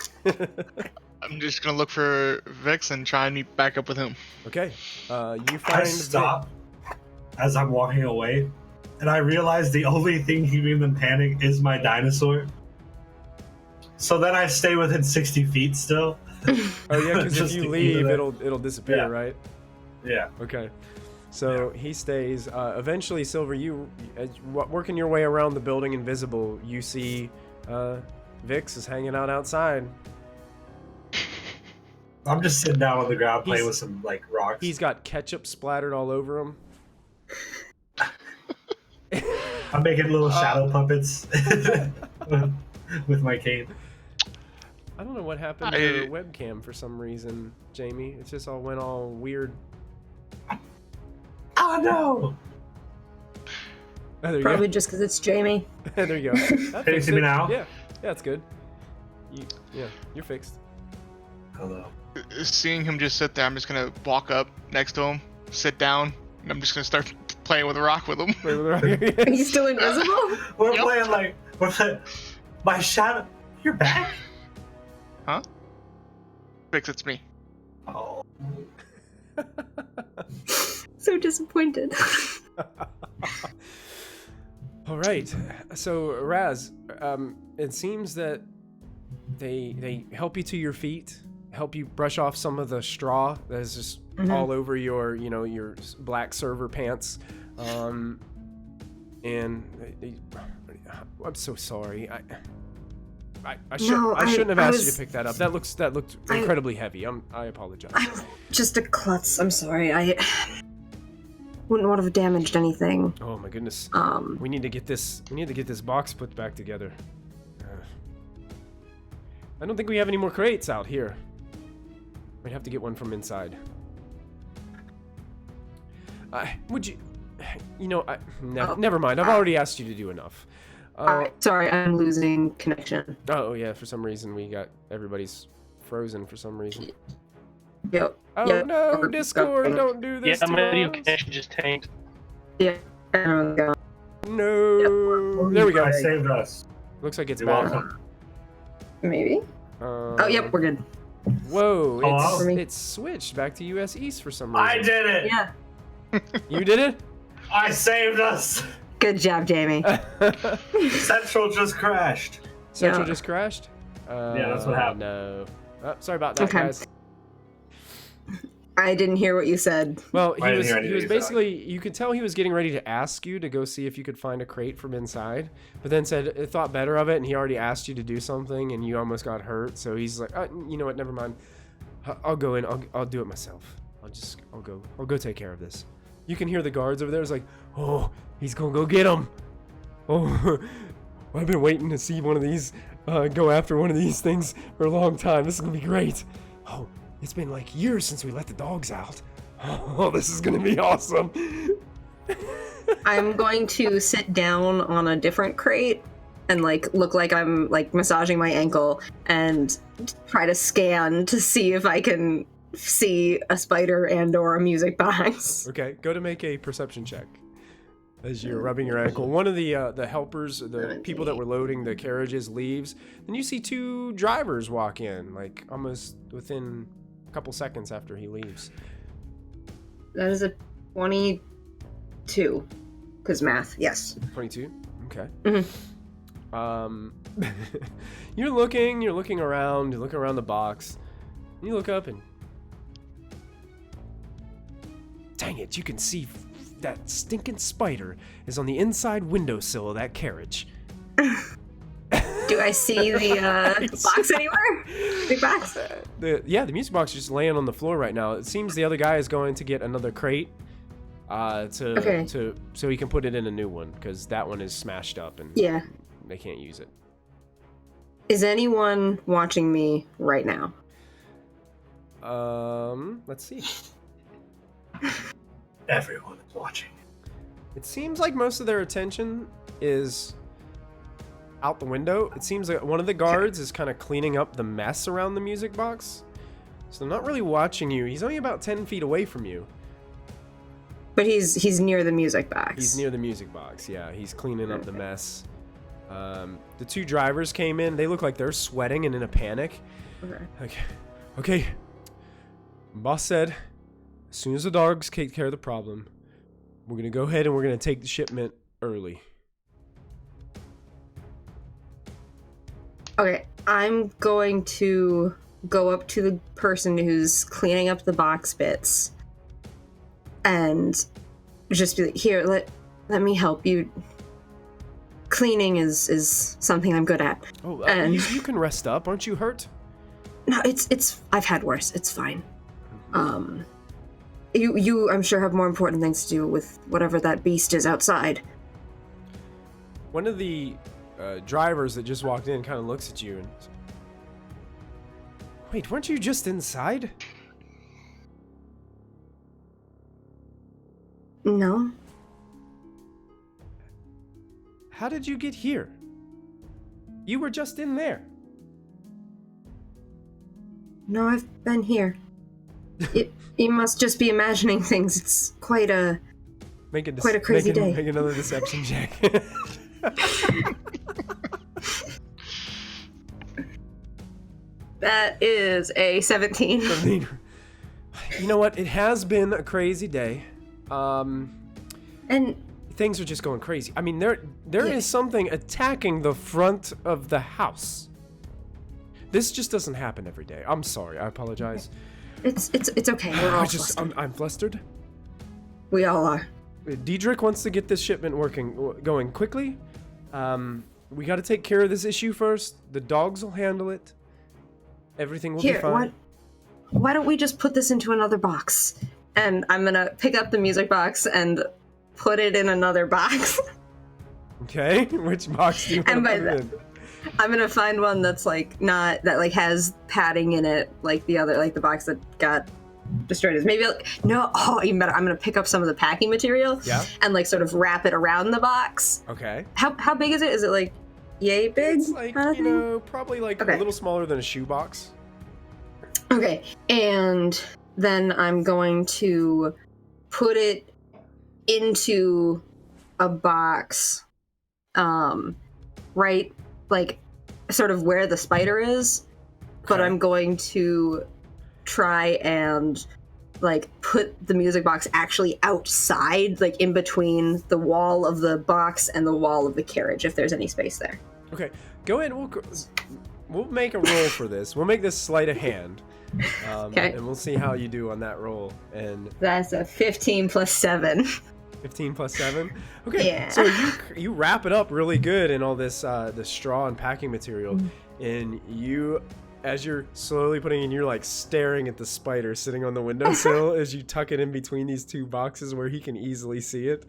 I'm just gonna look for Vix and try and meet back up with him. Okay. You I find stop as I'm walking away, and I realize the only thing keeping them panic is my dinosaur. So then I stay within 60 feet still. Oh yeah, because if Just you to leave, keep it- it'll disappear, Yeah. right? Yeah. Okay. So he stays. Eventually, Silver, as working your way around the building invisible, you see Vix is hanging out outside. I'm just sitting down on the ground playing He's- with some like rocks. He's got ketchup splattered all over him. I'm making little shadow puppets with my cane. I don't know what happened to your webcam for some reason, Jamie. It just all went all weird. Oh no! Oh, there you probably just because it's Jamie. go. There you go. That Can you fixed see me it. now? Yeah, that's good. You're fixed. Hello. Seeing him just sit there, I'm just gonna walk up next to him, sit down, and I'm just gonna start playing with a rock with him. Are you still invisible? We're Yep. playing like my shadow. You're back. Huh? Vix, it's me. Oh. So disappointed. All right. So Raz, it seems that they help you to your feet, help you brush off some of the straw that is just all over your black server pants, and I'm so sorry. I shouldn't have asked you to pick that up. That looked incredibly heavy. I apologize. I'm just a klutz. I'm sorry. I wouldn't want to have damaged anything. Oh my goodness. We need to get this box put back together. I don't think we have any more crates out here. We'd have to get one from inside. Would you? Never mind. I've already asked you to do enough. Sorry, I'm losing connection. Oh yeah, for some reason everybody's frozen for some reason. Yep. Oh Yep. no, Discord, don't do this Yeah, to my video us. connection just tanked. Yeah. Everyone's gone. No. There we go. I saved us. Looks like it's You're back. welcome. Maybe. Oh, yep, we're good. Whoa, Hello? it's switched back to US East for some reason. I did it. Yeah. You did it? I saved us. Good job, Jamie. Central just crashed. Central Yeah. just crashed? Yeah, that's what happened. No. Oh, sorry about that, Okay. guys. I didn't hear what you said. Well, I he didn't was hear anything you said. basically, you could tell he was getting ready to ask you to go see if you could find a crate from inside, but then thought better of it, and he already asked you to do something, and you almost got hurt, so he's like, you know what, never mind. I'll go in, I'll do it myself. I'll go take care of this. You can hear the guards over there. It's like, oh, he's gonna go get him. Oh, I've been waiting to see one of these, go after one of these things for a long time. This is gonna be great. Oh, it's been like years since we let the dogs out. Oh, this is gonna be awesome. I'm going to sit down on a different crate and look like I'm massaging my ankle and try to scan to see if I can see a spider and or a music box. Okay, go to make a perception check. as you're rubbing your ankle. One of the helpers, the people that were loading the carriages, leaves. Then you see 2 drivers walk in, like almost within a couple seconds after he leaves. That is a 22. Because math, yes. 22? Okay. Mm-hmm. You're looking around, the box. And you look up and... Dang it, you can see that stinking spider is on the inside windowsill of that carriage. Do I see the box anywhere? Big box? The music box is just laying on the floor right now. It seems the other guy is going to get another crate so he can put it in a new one, because that one is smashed up and they can't use it. Is anyone watching me right now? Let's see. Everyone is watching. It seems like most of their attention is out the window. It seems like one of the guards is kind of cleaning up the mess around the music box. So they're not really watching you. He's only about 10 feet away from you. But he's near the music box. He's near the music box, yeah. He's cleaning up the mess. The 2 drivers came in. They look like they're sweating and in a panic. Okay. Boss said, as soon as the dogs take care of the problem, we're going to go ahead and we're going to take the shipment early. Okay, I'm going to go up to the person who's cleaning up the box bits and just be like, here, let me help you. Cleaning is something I'm good at. Oh, and you can rest up. Aren't you hurt? No, it's I've had worse. It's fine. You I'm sure have more important things to do with whatever that beast is outside. One of the drivers that just walked in kind of looks at you and... Wait, weren't you just inside? No. How did you get here? You were just in there. No, I've been here. You must just be imagining things. It's quite a crazy day. Make another deception check. That is a 17. You know what? It has been a crazy day. And things are just going crazy. I mean, there is something attacking the front of the house. This just doesn't happen every day. I'm sorry. I apologize. It's okay. We're all flustered. I'm flustered. We all are. Diedrich wants to get this shipment going quickly. We got to take care of this issue first. The dogs will handle it. Everything will be fine. Why don't we just put this into another box? And I'm gonna pick up the music box and put it in another box. Okay, which box do you want to put it in? I'm gonna find one that's like not that like has padding in it, like the other, like the box that got destroyed is maybe like, no. Oh, even better. I'm gonna pick up some of the packing material, and like sort of wrap it around the box. Okay. How big is it? Is it like yay big? It's like probably like a little smaller than a shoebox. Okay, and then I'm going to put it into a box, right, like sort of where the spider is, but I'm going to try and like put the music box actually outside, like in between the wall of the box and the wall of the carriage, if there's any space there. Okay, go ahead. We'll make a roll for this. We'll make this sleight of hand. And we'll see how you do on that roll. And that's a 15 plus 7. 15 plus 7? Okay, yeah. So you wrap it up really good in all this the straw and packing material, and you, as you're slowly putting it in, you're like staring at the spider sitting on the windowsill as you tuck it in between these 2 boxes where he can easily see it,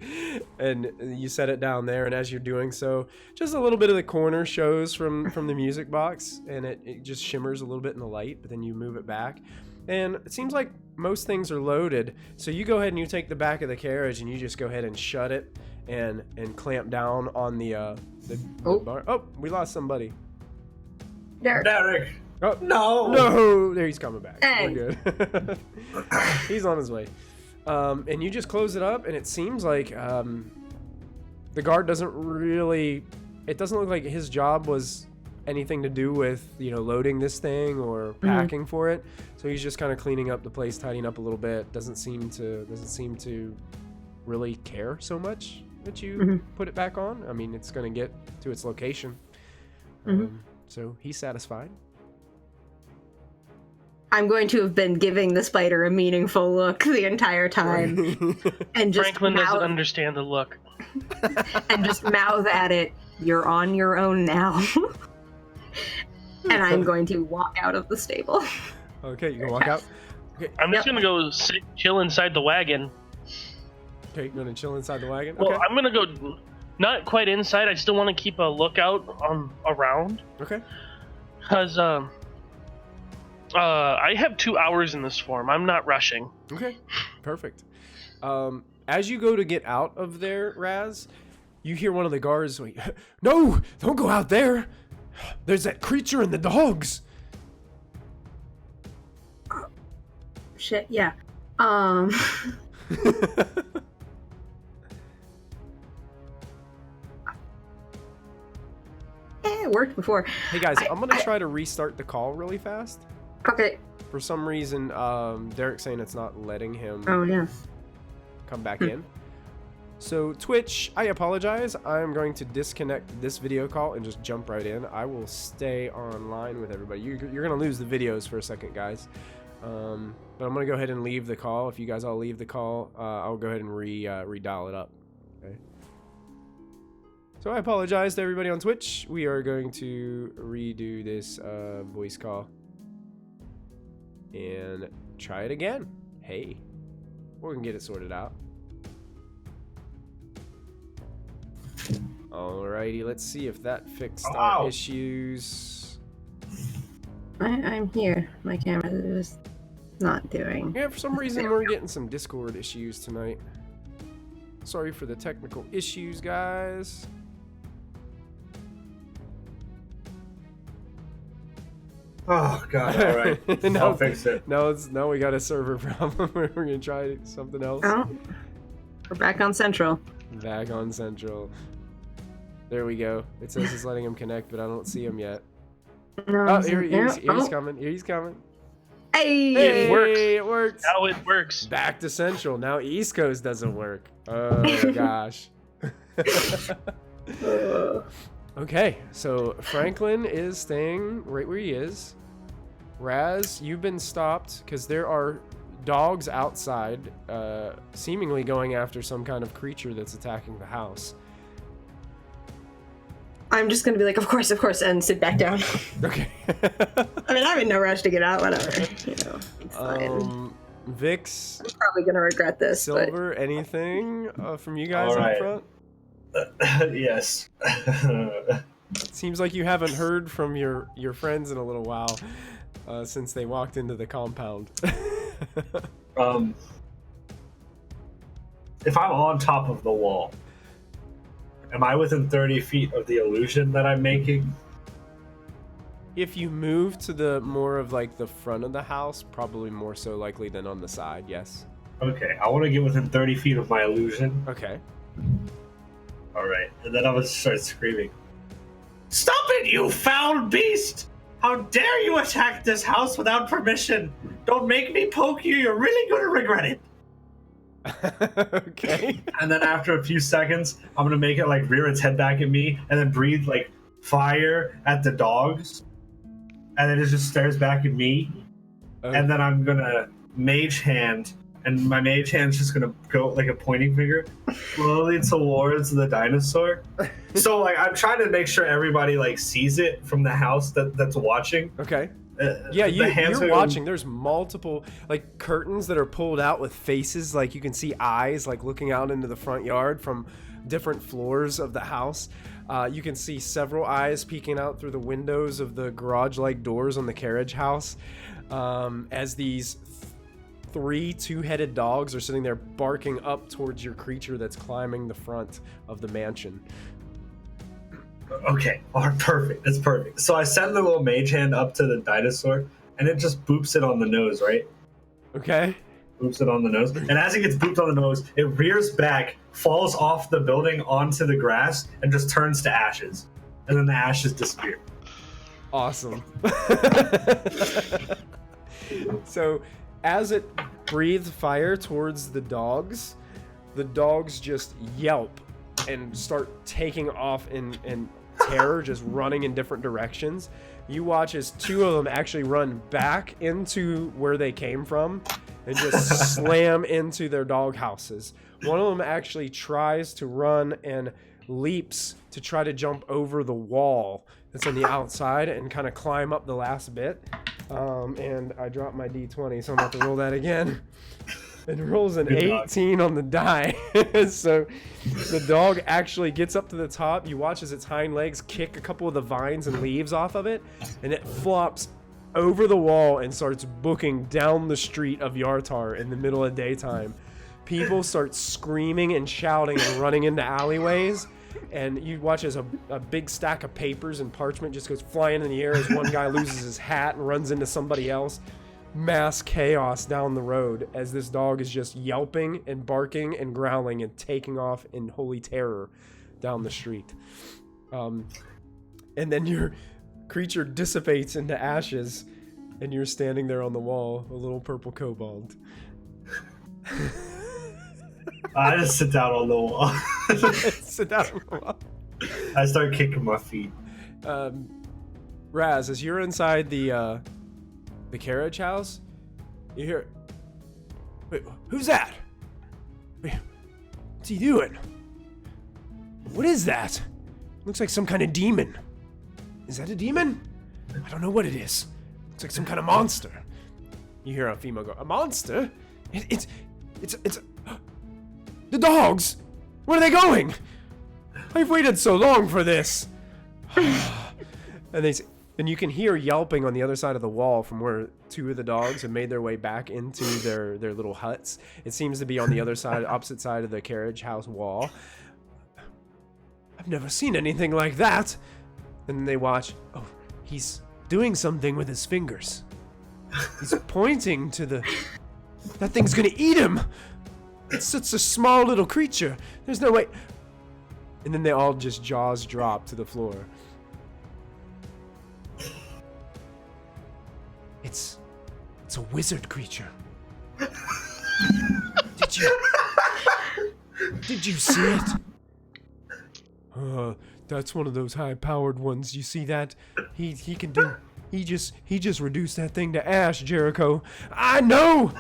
and you set it down there, and as you're doing so, just a little bit of the corner shows from the music box, and it just shimmers a little bit in the light, but then you move it back. And it seems like most things are loaded, so you go ahead and you take the back of the carriage and you just go ahead and shut it and clamp down on the bar. Oh, we lost somebody. Derek. Oh, no! There, he's coming back. Hey. We're good. He's on his way. And you just close it up, and it seems like The guard doesn't really. It doesn't look like his job was anything to do with loading this thing or packing for it. So he's just kind of cleaning up the place, tidying up a little bit. Doesn't seem to really care so much that you put it back on. I mean, it's going to get to its location. So he's satisfied. I'm going to have been giving the spider a meaningful look the entire time, and just Franklin doesn't understand the look. and just mouth at it, "You're on your own now." And I'm going to walk out of the stable. Okay, you can walk out. Okay, I'm just gonna go chill inside the wagon. okay, you're gonna chill inside the wagon. Well, Okay, I'm gonna go not quite inside. I still want to keep a lookout around okay. because I have 2 hours in this form. I'm not rushing. Okay, perfect. As you go to get out of there, Raz, you hear one of the guards like, "No, don't go out there. There's that creature and the dogs." Shit, yeah. It worked before. Hey guys, I'm gonna try to restart the call really fast. Okay. For some reason, Derek's saying it's not letting him Oh, yeah. come back in. So Twitch, I apologize. I'm going to disconnect this video call and just jump right in. I will stay online with everybody. You're gonna lose the videos for a second, guys. But I'm gonna go ahead and leave the call. If you guys all leave the call, I'll go ahead and redial it up. Okay. So I apologize to everybody on Twitch. We are going to redo this voice call and try it again. Hey, we can get it sorted out. Alrighty, let's see if that fixed our issues. I'm here. My camera is not doing. Yeah, for some reason we're getting some Discord issues tonight. Sorry for the technical issues, guys. Oh god! All right, Now- I'll fix it. Now we got a server problem. We're gonna try something else. Oh, we're back on Central. Back on Central. There we go. It says it's letting him connect, but I don't see him yet. No, Oh, here he's oh. coming. Here he's coming. Hey! Hey, It works. it works. Now it works. Back to Central. Now East Coast doesn't work. Oh gosh. Okay, so Franklin is staying right where he is. Raz, you've been stopped because there are dogs outside, seemingly going after some kind of creature that's attacking the house. I'm just gonna be like, of course, and sit back down. Okay. I mean, I'm in no rush to get out, whatever. It's fine. Vix, I'm probably gonna regret this, Silver, anything from you guys All up right. front? Yes. Seems like you haven't heard from your friends in a little while since they walked into the compound. If I'm on top of the wall, am I within 30 feet of the illusion that I'm making? If you move to the more of like the front of the house, probably more so likely than on the side, yes. Okay, I want to get within 30 feet of my illusion. Okay. All right, and then I would start screaming, "Stop it, you foul beast! How dare you attack this house without permission? Don't make me poke you, you're really gonna regret it." Okay. And then after a few seconds, I'm gonna make it like rear its head back at me and then breathe like fire at the dogs. And then it just stares back at me. And then I'm gonna mage hand, and my mage hand's just gonna go like a pointing finger slowly towards the dinosaur. So like I'm trying to make sure everybody like sees it from the house that's watching. Okay. Yeah, the hands you're are- watching. There's multiple like curtains that are pulled out with faces. Like you can see eyes like looking out into the front yard from different floors of the house. You can see several eyes peeking out through the windows of the garage-like doors on the carriage house as these three two-headed dogs are sitting there barking up towards your creature that's climbing the front of the mansion. Okay, all right, perfect. It's perfect. So I send the little mage hand up to the dinosaur, and it just boops it on the nose, right? Okay. boops it on the nose. And as it gets booped on the nose, it rears back, falls off the building onto the grass, and just turns to ashes. And then the ashes disappear. Awesome. So, as it breathes fire towards the dogs just yelp and start taking off in terror, just running in different directions. You watch as two of them actually run back into where they came from and just slam into their dog houses. One of them actually tries to run and leaps to try to jump over the wall that's on the outside and kind of climb up the last bit. And I dropped my D20, so I'm about to roll that again. It rolls an 18 on the die. So the dog actually gets up to the top. You watch as its hind legs kick a couple of the vines and leaves off of it, and it flops over the wall and starts booking down the street of Yartar in the middle of daytime. People start screaming and shouting and running into alleyways, and you watch as a big stack of papers and parchment just goes flying in the air as one guy loses his hat and runs into somebody else. Mass chaos down the road as this dog is just yelping and barking and growling and taking off in holy terror down the street. And then your creature dissipates into ashes, and you're standing there on the wall, a little purple kobold. I just sit down on the wall. Sit down on the wall. I start kicking my feet. Raz, as you're inside the carriage house, you hear, wait, who's that? Wait, what's he doing? What is that? Looks like some kind of demon. Is that a demon? I don't know what it is. Looks like some kind of monster. You hear a female go, a monster? It's the dogs. Where are they going? I've waited so long for this. And you can hear yelping on the other side of the wall from where two of the dogs have made their way back into their little huts. It seems to be on the other side, opposite side of the carriage house wall. I've never seen anything like that. And then they watch. Oh, he's doing something with his fingers. He's pointing to that thing's gonna eat him. It's such a small little creature. There's no way. And then they all just jaws drop to the floor. It's a wizard creature. Did you see it? That's one of those high-powered ones. You see that? He can do. He just reduced that thing to ash, Jericho. I know.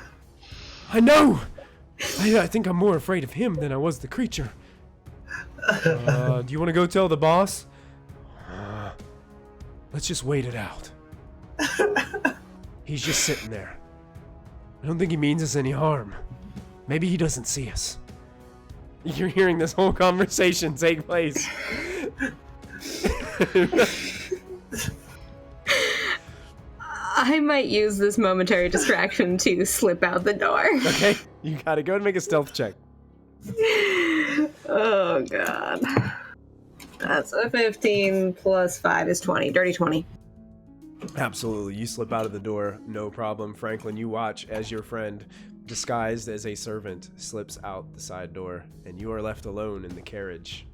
I think I'm more afraid of him than I was the creature. Do you want to go tell the boss? Let's just wait it out. He's just sitting there. I don't think he means us any harm. Maybe he doesn't see us. You're hearing this whole conversation take place. I might use this momentary distraction to slip out the door. Okay, you gotta go and make a stealth check. Oh, God. That's a 15 plus 5 is 20. Dirty 20. Absolutely. You slip out of the door, no problem. Franklin, you watch as your friend, disguised as a servant, slips out the side door, and you are left alone in the carriage.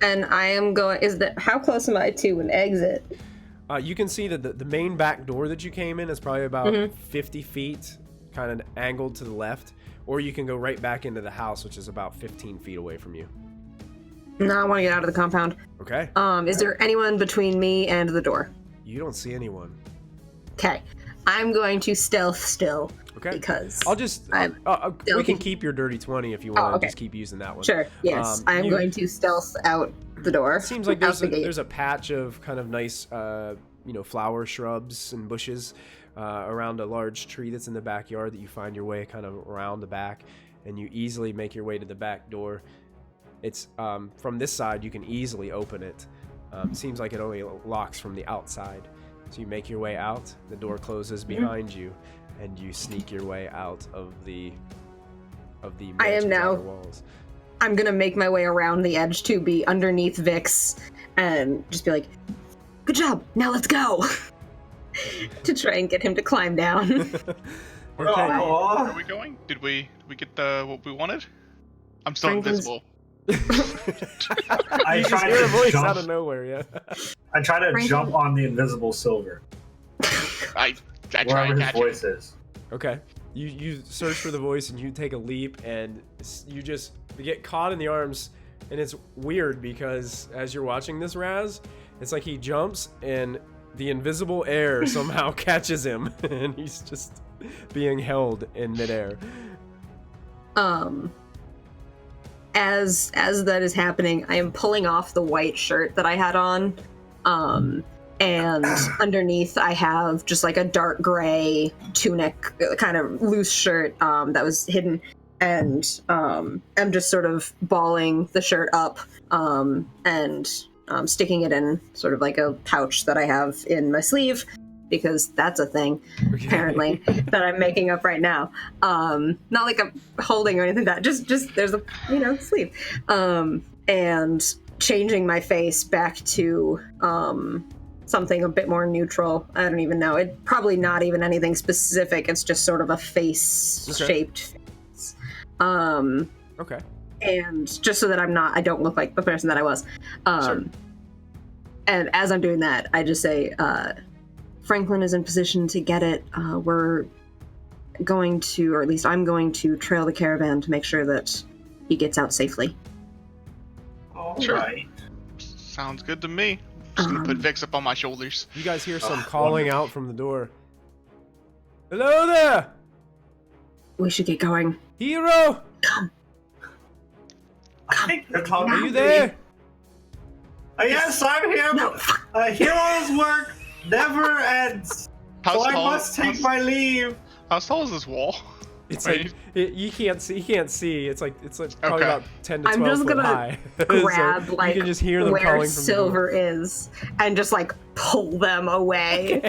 And I am going... How close am I to an exit? You can see that the main back door that you came in is probably about 50 feet, kind of angled to the left, or you can go right back into the house, which is about 15 feet away from you. No, I want to get out of the compound. Okay. Is there anyone between me and the door? You don't see anyone. Okay. I'm going to stealth still. Okay. Because I'll just... we can keep your dirty 20 if you want to just keep using that one. Sure, yes. I'm going to stealth out the door. It seems like there's a patch of kind of nice, flower shrubs and bushes around a large tree that's in the backyard that you find your way kind of around the back, and you easily make your way to the back door. It's from this side you can easily open it. Seems like it only locks from the outside. So you make your way out, the door closes behind you, and you sneak your way out of the I am now walls. I'm gonna make my way around the edge to be underneath Vix and just be like, good job, now let's go. To try and get him to climb down. Where are we going? Did we get what we wanted? I'm still Franklin's- invisible. I You just tried hear a to voice jump. out of nowhere, yeah. I try to Franklin- jump on the invisible silver, I try wherever and his catch voice him. is. Okay. You search for the voice and you take a leap and you just get caught in the arms, and it's weird because as you're watching this, Raz, it's like he jumps and the invisible air somehow catches him and he's just being held in midair. As that is happening, I am pulling off the white shirt that I had on. And underneath I have just like a dark gray tunic, kind of loose shirt that was hidden, and I'm just sort of balling the shirt up and sticking it in sort of like a pouch that I have in my sleeve, because that's a thing apparently that I'm making up right now. Not like I'm holding or anything like that, just there's a sleeve, and changing my face back to something a bit more neutral. I don't even know. It probably not even anything specific. It's just sort of a face-shaped face. Okay. And just so that I don't look like the person that I was. Sure. And as I'm doing that, I just say, Franklin is in position to get it. We're going to, or at least I'm going to trail the caravan to make sure that he gets out safely. All Sure. right. Sounds good to me. Just gonna put Vix up on my shoulders. You guys hear some calling out from the door. Hello there! We should get going. Hero! I think they're talking Are to you me. there? Yes, I'm here. No. Hero's work never ends. How So I tall? must take my leave. How tall is this wall? It's Wait. like you can't see. It's like probably Okay. about 10 to I'm 12 just foot gonna high. Grab So like you can just hear them where calling from Silver is and just like pull them away.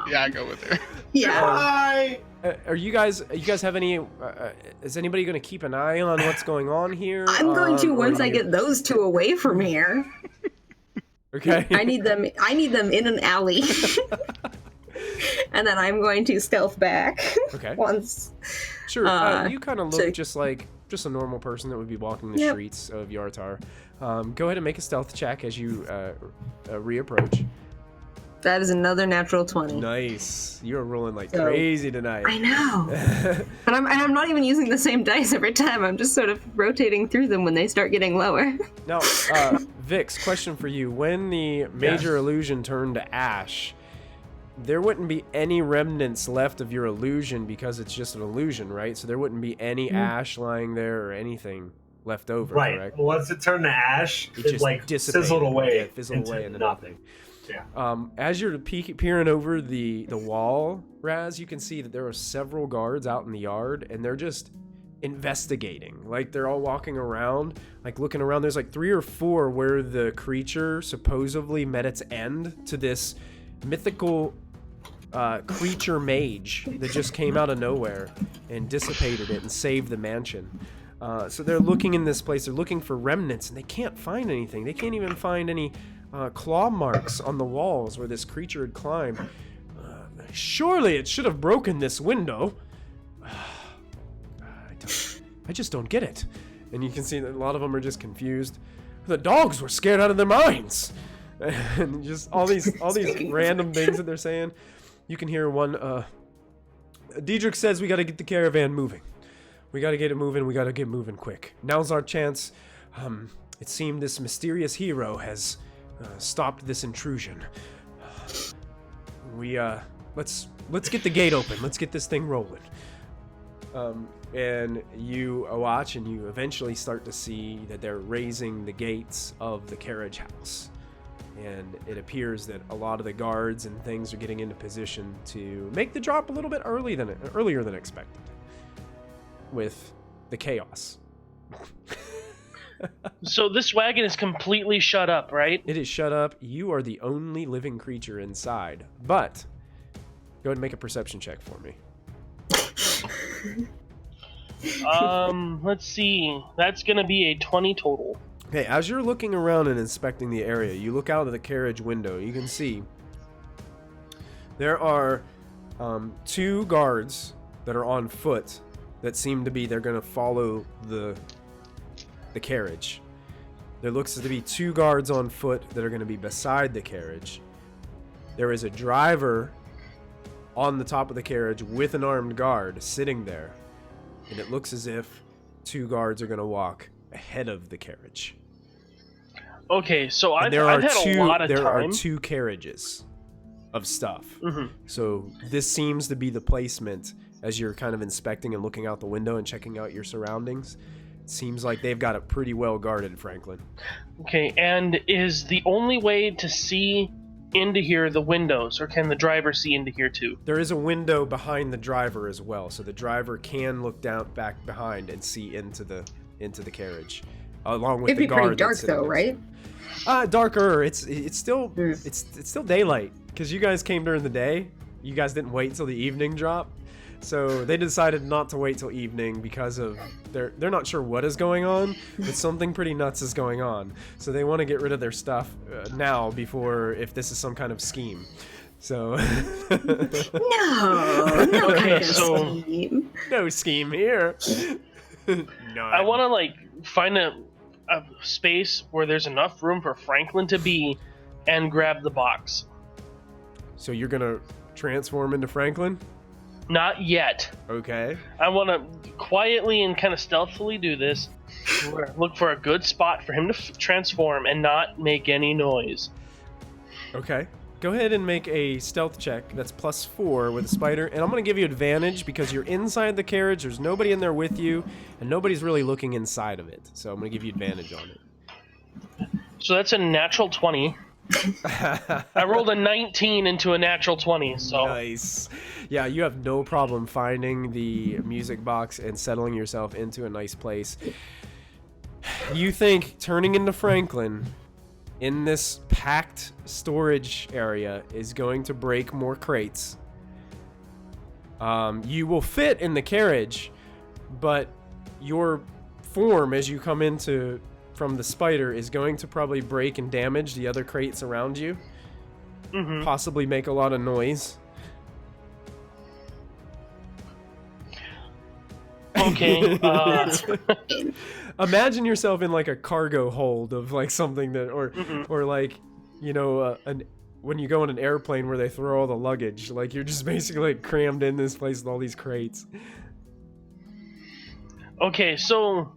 Yeah, I go with her. Yeah. Bye. the door. Are you guys have any? Is anybody going to keep an eye on what's going on here? I'm going to Or once are I you- get those two away from here. Okay. I need them in an alley. And then I'm going to stealth back Okay. once. Sure. You kind of look so- just like a normal person that would be walking the Yep. streets of Yartar. Go ahead and make a stealth check as you reapproach. That is another natural 20. Nice. You're rolling like So- crazy tonight. I know. And I'm not even using the same dice every time. I'm just sort of rotating through them when they start getting lower. Now, Vix, question for you. When the major illusion turned to ash, there wouldn't be any remnants left of your illusion because it's just an illusion, right? So there wouldn't be any ash lying there or anything left over, Right. correct? Once it turned to ash, It it just like dissipated. sizzled away. Yeah, fizzled into away into nothing. As you're peering over the wall, Raz, you can see that there are several guards out in the yard, and they're just investigating. Like, they're all walking around, like, looking around. There's, like, 3 or 4 where the creature supposedly met its end to this mythical creature mage that just came out of nowhere and dissipated it and saved the mansion. So they're looking in this place. They're looking for remnants, and they can't find anything. They can't even find any claw marks on the walls where this creature had climbed. Surely it should have broken this window. I just don't get it. And you can see that a lot of them are just confused. The dogs were scared out of their minds. And just all these random things that they're saying. You can hear one. Diedrich says we got to get the caravan moving. We got to get it moving. We got to get moving quick. Now's our chance. It seemed this mysterious hero has stopped this intrusion. Let's get the gate open. Let's get this thing rolling. And you watch, and you eventually start to see that they're raising the gates of the carriage house. And it appears that a lot of the guards and things are getting into position to make the drop a little bit earlier than expected, with the chaos. So this wagon is completely shut up, right? It is shut up. You are the only living creature inside. But go ahead and make a perception check for me. Let's see. That's gonna be a 20 total. Okay, as you're looking around and inspecting the area, you look out of the carriage window. You can see there are 2 guards that are on foot that seem to be they're going to follow the carriage. There looks to be 2 guards on foot that are going to be beside the carriage. There is a driver on the top of the carriage with an armed guard sitting there. And it looks as if 2 guards are going to walk ahead of the carriage. Okay, so I've had a lot of there time. are 2 carriages of stuff. Mhm. So this seems to be the placement as you're kind of inspecting and looking out the window and checking out your surroundings. It seems like they've got it pretty well guarded, Franklin. Okay, and is the only way to see into here the windows, or can the driver see into here too? There is a window behind the driver as well, so the driver can look down back behind and see into the carriage, along with It'd the be guard. pretty dark that's sitting though, next right? Darker. It's still Mm. it's still daylight because you guys came during the day. You guys didn't wait till the evening drop, so they decided not to wait till evening because of they're not sure what is going on, but something pretty nuts is going on. So they want to get rid of their stuff now before if this is some kind of scheme. So No kind of so- scheme. no scheme here. No, I want to like find a space where there's enough room for Franklin to be, and grab the box. So you're gonna transform into Franklin? Not yet. Okay. I want to quietly and kind of stealthily do this. Look for a good spot for him to transform and not make any noise. Okay. Go ahead and make a stealth check. That's +4 with a spider. And I'm going to give you advantage because you're inside the carriage. There's nobody in there with you. And nobody's really looking inside of it. So I'm going to give you advantage on it. So that's a natural 20. I rolled a 19 into a natural 20, so... Nice. Yeah, you have no problem finding the music box and settling yourself into a nice place. You think turning into Franklin in this packed storage area is going to break more crates. You will fit in the carriage, but your form as you come into from the spider is going to probably break and damage the other crates around you. Mhm. Possibly make a lot of noise. Okay. Imagine yourself in like a cargo hold of like something that, or like, you know, when you go on an airplane where they throw all the luggage, like you're just basically like crammed in this place with all these crates. Okay, so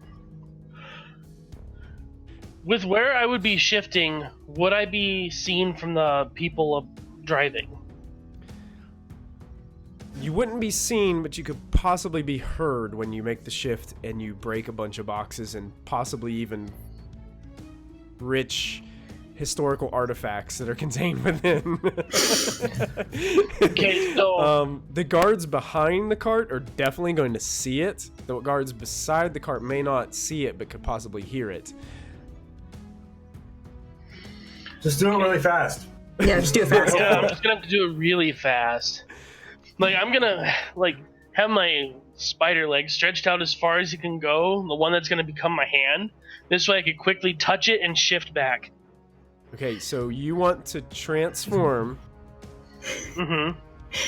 with where I would be shifting, would I be seen from the people driving? You wouldn't be seen, but you could possibly be heard when you make the shift and you break a bunch of boxes and possibly even rich historical artifacts that are contained within. Okay, so The guards behind the cart are definitely going to see it. The guards beside the cart may not see it, but could possibly hear it. Just do it really fast. Yeah, just do it fast. yeah, I'm just gonna have to do it really fast. Like I'm gonna like have my spider leg stretched out as far as it can go, the one that's gonna become my hand. This way I could quickly touch it and shift back. Okay, so you want to transform, Mm-hmm.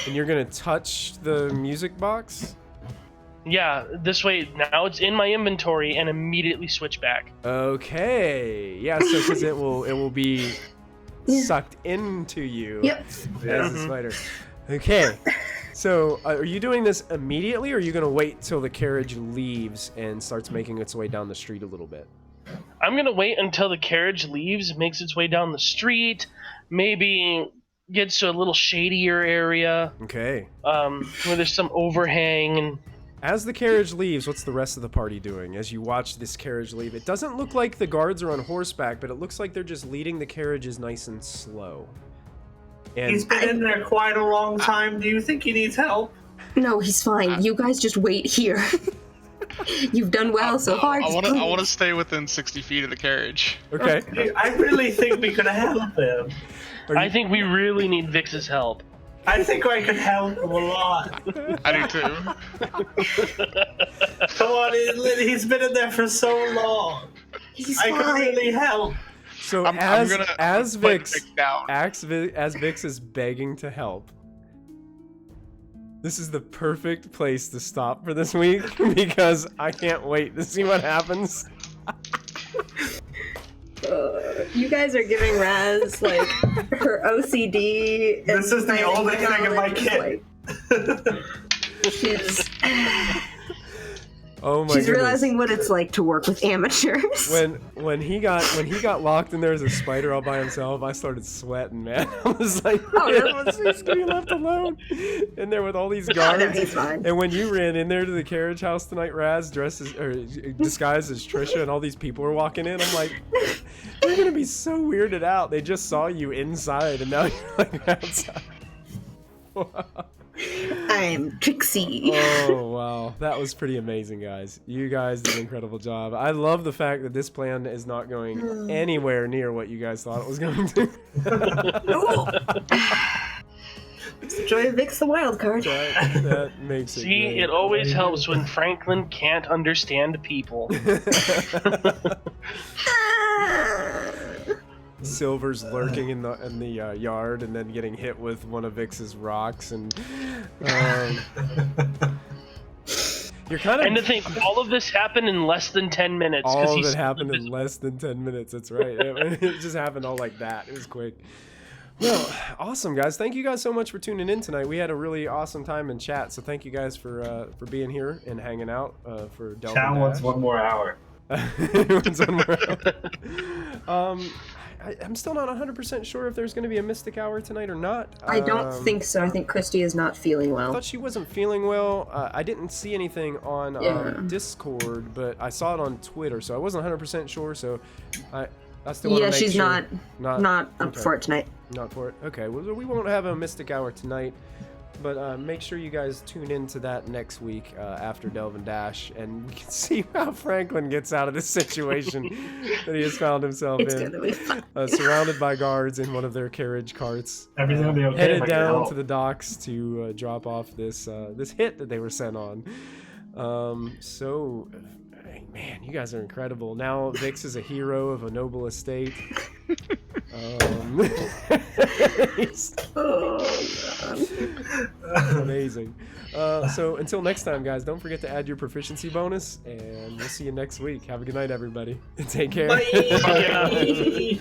and you're gonna touch the music box? Yeah, this way now it's in my inventory and immediately switch back. Okay, yeah, so because it will be sucked into you Yep. as the spider. Okay, so are you doing this immediately, or are you gonna wait till the carriage leaves and starts making its way down the street a little bit? I'm gonna wait until the carriage leaves, makes its way down the street, maybe gets to a little shadier area, Okay. where there's some overhang and As the carriage leaves, what's the rest of the party doing as you watch this carriage leave? It doesn't look like the guards are on horseback, but it looks like they're just leading the carriages nice and slow. And He's been in there quite a long time. Do you think he needs help? No, he's fine. You guys just wait here. You've done well so far. I Just want to. I please. want to stay within 60 feet of the carriage. okay. I really think we could help him. I think we really need Vix's help. I think I could help him a lot. I do too. Come on, he's been in there for so long. He's I could fine. really help. So I'm as gonna as put Vix Vic down. as Vix is begging to help, This is the perfect place to stop for this week because I can't wait to see what happens. You guys are giving Raz like her OCD. This is the only thing in my kit. She's Oh my she's goodness. realizing what it's like to work with amateurs. When he got locked in there as a spider all by himself, I started sweating, man. I was like, he's gonna be left alone in there with all these guards. No, he's fine. And when you ran in there to the carriage house tonight, Raz, dressed as or disguised as Trisha, and all these people were walking in, I'm like, they're gonna be so weirded out. They just saw you inside, and now you're like outside. I'm Trixie. Oh wow, that was pretty amazing, guys. You guys did an incredible job. I love the fact that this plan is not going anywhere near what you guys thought it was going to. It's the joy of Vic's the wild card. That makes it. See, great. it always helps when Franklin can't understand people. Silver's lurking in the yard and then getting hit with one of Vix's rocks, and you're kind of. And to think, all of this happened in less than 10 minutes. All of it happened in less than 10 minutes. That's right. It just happened all like that. It was quick. Well, awesome, guys. Thank you guys so much for tuning in tonight. We had a really awesome time in chat, so thank you guys for being here and hanging out for delve Chat and wants dash. one more hour. Wants one more hour. I'm still not 100% sure if there's going to be a Mystic Hour tonight or not. I don't think so. I think Christy is not feeling I well. thought she wasn't feeling well. I didn't see anything on Discord, but I saw it on Twitter, so I wasn't 100% sure. So I still want to make she's sure. not up for it tonight. Not for it. Okay, well, we won't have a Mystic Hour tonight, but make sure you guys tune in to that next week after Delve and Dash, and we can see how Franklin gets out of this situation that he has found himself It's in. gonna be fun. Surrounded by guards in one of their carriage carts. Everything will be okay. if Headed I can down help. to the docks to drop off this this hit that they were sent on. Hey, man, you guys are incredible. Now Vix is a hero of a noble estate. He's amazing. So until next time, guys, don't forget to add your proficiency bonus, and we'll see you next week. Have a good night, everybody. Take care. Bye.